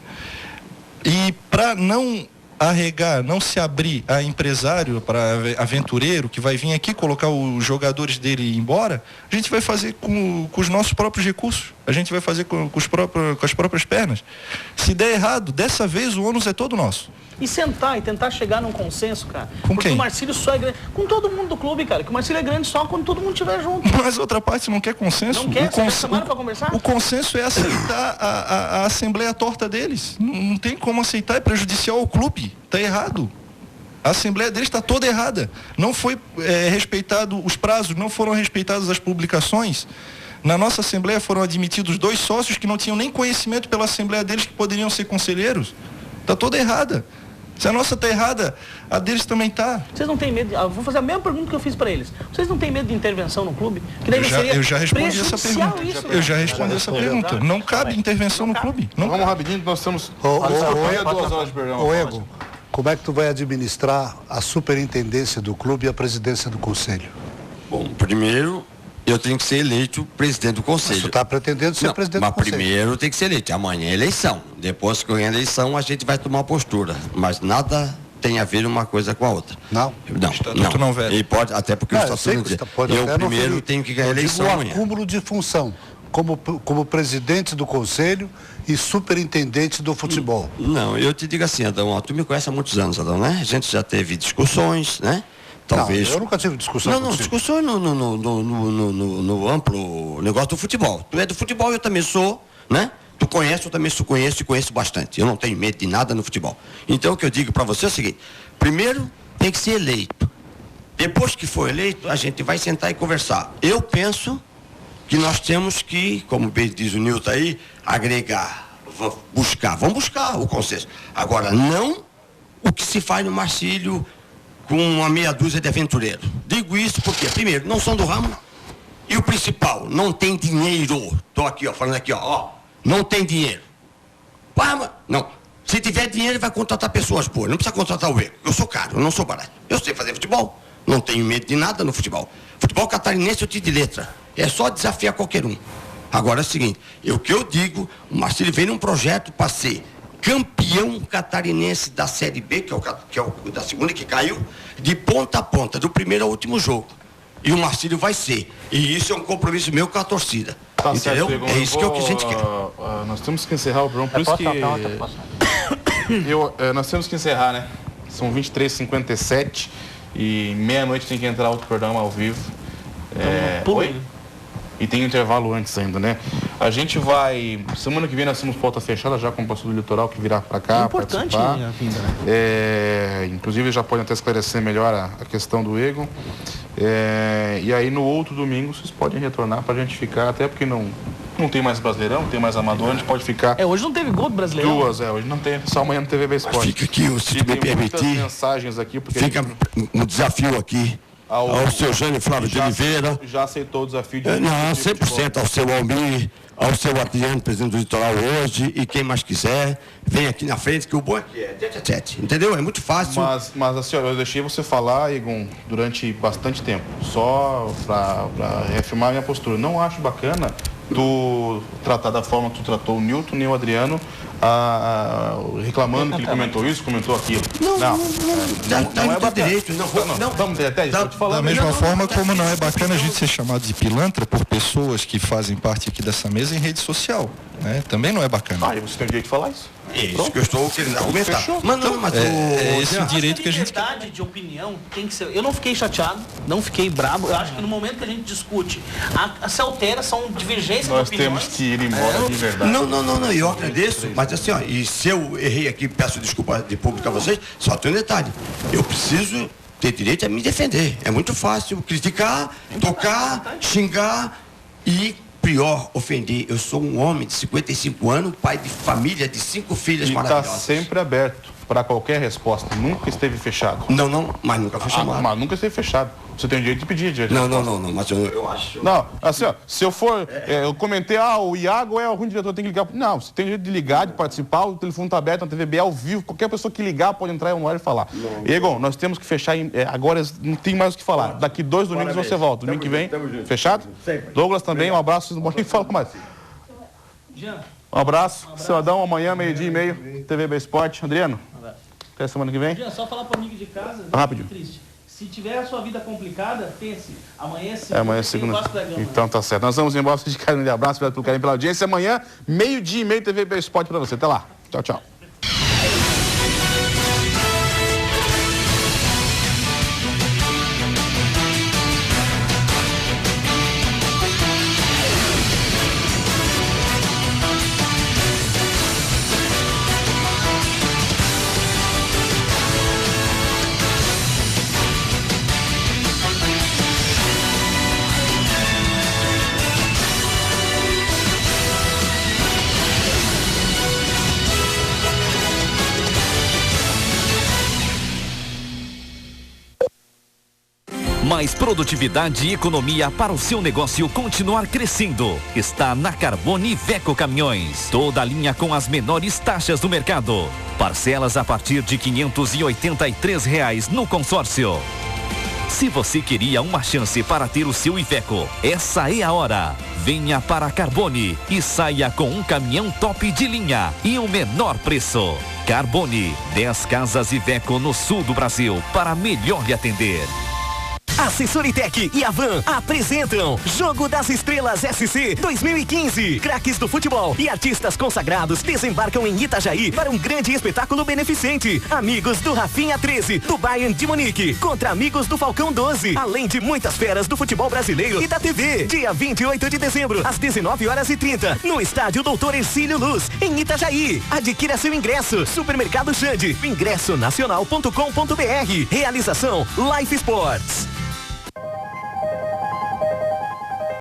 E para não arregar, não se abrir a empresário, para aventureiro que vai vir aqui colocar os jogadores dele embora, a gente vai fazer com os nossos próprios recursos. A gente vai fazer com as próprias pernas. Se der errado, dessa vez o ônus é todo nosso. E sentar e tentar chegar num consenso, cara. Com Porque quem? o Marcílio só é grande. Com todo mundo do clube, cara. Que o Marcílio é grande só quando todo mundo estiver junto. Mas a outra parte não quer consenso. Não quer? Vocês chamaram pra conversar? O consenso é aceitar a assembleia torta deles. Não tem como aceitar, é prejudicial ao clube. Está errado. A assembleia deles está toda errada. Não foi respeitado os prazos, não foram respeitadas as publicações. Na nossa assembleia foram admitidos 2 sócios que não tinham nem conhecimento pela assembleia deles que poderiam ser conselheiros. Está toda errada. Se a nossa está errada, a deles também está. Vocês não têm medo? Vou fazer a mesma pergunta que eu fiz para eles. Vocês não têm medo de intervenção no clube? Que daí Eu já respondi essa pergunta. Isso, eu já respondi essa pergunta. Não cabe intervenção no clube. Não. Vamos rapidinho, nós temos 2 horas de programa. Ô, Ego, como é que tu vai administrar a superintendência do clube e a presidência do conselho? Bom, primeiro, eu tenho que ser eleito presidente do conselho. Você está pretendendo ser presidente do mas conselho? primeiro tem que ser eleito. Amanhã é eleição. Depois que ganhar a eleição, a gente vai tomar postura. Mas nada tem a ver uma coisa com a outra. Não? Não, velho. E pode, até porque o estatuto eu primeiro tenho que ganhar a eleição amanhã. O acúmulo de função como presidente do conselho e superintendente do futebol. Não, eu te digo assim, Adão, tu me conhece há muitos anos, Adão, né? A gente já teve discussões, né? Talvez. Não, eu nunca tive discussão. Não, discussões no amplo negócio do futebol. Tu é do futebol, eu também sou, né? Tu conhece, eu também conheço e conheço bastante. Eu não tenho medo de nada no futebol. Então o que eu digo para você é o seguinte: primeiro tem que ser eleito. Depois que for eleito, a gente vai sentar e conversar. Eu penso que nós temos que, como bem diz o Nilton aí, agregar, vamos buscar o consenso. Agora, não o que se faz no Marcílio com uma meia dúzia de aventureiros. Digo isso porque, primeiro, não são do ramo, e o principal, não tem dinheiro. Estou aqui, ó, falando aqui, ó, não tem dinheiro. Não. Se tiver dinheiro, ele vai contratar pessoas boas. Não precisa contratar o Ego. Eu sou caro, eu não sou barato. Eu sei fazer futebol. Não tenho medo de nada no futebol. Futebol catarinense eu tiro de letra. É só desafiar qualquer um. Agora é o seguinte, o que eu digo, o Marcílio veio num projeto para ser campeão catarinense da Série B, que é o da segunda que caiu, de ponta a ponta, do primeiro ao último jogo. E o Marcílio vai ser. E isso é um compromisso meu com a torcida. Tá entendeu? Certo, é isso que a gente quer. Nós temos que encerrar o programa, por isso que... nós temos que encerrar, né? São 23h57 e meia-noite tem que entrar outro programa ao vivo. E tem intervalo antes ainda, né? A gente vai... Semana que vem nós temos porta fechada já com o pastor do Litoral que virá para cá. É importante a vinda, né? Inclusive já pode até esclarecer melhor a questão do Ego. E aí no outro domingo vocês podem retornar para a gente ficar, até porque não tem mais Brasileirão, não tem mais Amador, a gente pode ficar... hoje não teve gol do Brasileirão. Hoje não tem, só amanhã no TVB Esporte. Fica aqui, se tu me permitir, mensagens aqui, porque fica um desafio aqui. Ao seu Jânio Flávio de Oliveira. Já aceitou o desafio de... Não, 100%. Ao seu Almir, ao seu Adriano, presidente do Litoral hoje, e quem mais quiser, vem aqui na frente, que o bom é que é tete. Entendeu? É muito fácil. Mas assim, eu deixei você falar, Egon, durante bastante tempo, só para reafirmar a minha postura. Não acho bacana tu tratar da forma que tu tratou o Nilton nem o Adriano, reclamando que ele comentou aquilo. Não é bacana. Direito, vamos ter até isso. Da mesma forma como não é bacana a gente ser chamado de pilantra por pessoas que fazem parte aqui dessa mesa em rede social, né? Também não é bacana. E você tem o direito de falar isso? Isso que eu estou querendo argumentar. Mas esse direito que a gente... liberdade de opinião tem que ser... Eu não fiquei chateado, não fiquei brabo. Eu acho que no momento que a gente discute, se altera, são divergências de opiniões. Nós temos que ir embora de verdade. Não, eu agradeço, mas assim, ó, e se eu errei aqui, peço desculpa de público a vocês, só tem um detalhe. Eu preciso ter direito a me defender. É muito fácil criticar, tocar, xingar e... pior, ofender. Eu sou um homem de 55 anos, pai de família de 5 filhas maravilhosas. Está sempre aberto para qualquer resposta. Nunca esteve fechado. Não, mas nunca foi chamado. Mas nunca esteve fechado. Você tem o direito de pedir. Não, mas eu acho... Não, assim, ó, se eu for... eu comentei, o Iago é o ruim diretor, tem que ligar... Não, você tem o direito de ligar, de participar, o telefone está aberto na TVB ao vivo, qualquer pessoa que ligar pode entrar no ar e falar. Egon, nós temos que fechar, agora não tem mais o que falar. Daqui 2 domingos você volta. Domingo que vem, fechado? Douglas também, um abraço, vocês não podem falar mais. Um abraço, seu Adão, amanhã, 12:30, TVB Esporte. Adriano, até semana que vem. Só falar para o amigo de casa, rápido. Triste. Se tiver a sua vida complicada, pense. Amanhã é segunda. Amanhã é segunda. Então tá certo. Nós vamos embora. De carinho, um abraço. Obrigado pelo carinho, pela audiência. Amanhã, 12h30, TV Esporte pra você. Até lá. Tchau, tchau. Mais produtividade e economia para o seu negócio continuar crescendo. Está na Carbone Iveco Caminhões. Toda a linha com as menores taxas do mercado. Parcelas a partir de R$ 583 no consórcio. Se você queria uma chance para ter o seu Iveco, essa é a hora. Venha para a Carbone e saia com um caminhão top de linha e o menor preço. Carbone, 10 casas Iveco no sul do Brasil para melhor lhe atender. A Sensoritec e a Van apresentam Jogo das Estrelas SC 2015. Craques do futebol e artistas consagrados desembarcam em Itajaí para um grande espetáculo beneficente. Amigos do Rafinha 13, do Bayern de Munique, contra amigos do Falcão 12, além de muitas feras do futebol brasileiro e da TV. Dia 28 de dezembro, às 19h30, no estádio Doutor Ercílio Luz, em Itajaí. Adquira seu ingresso. Supermercado Xande, ingressonacional.com.br. Realização Life Sports.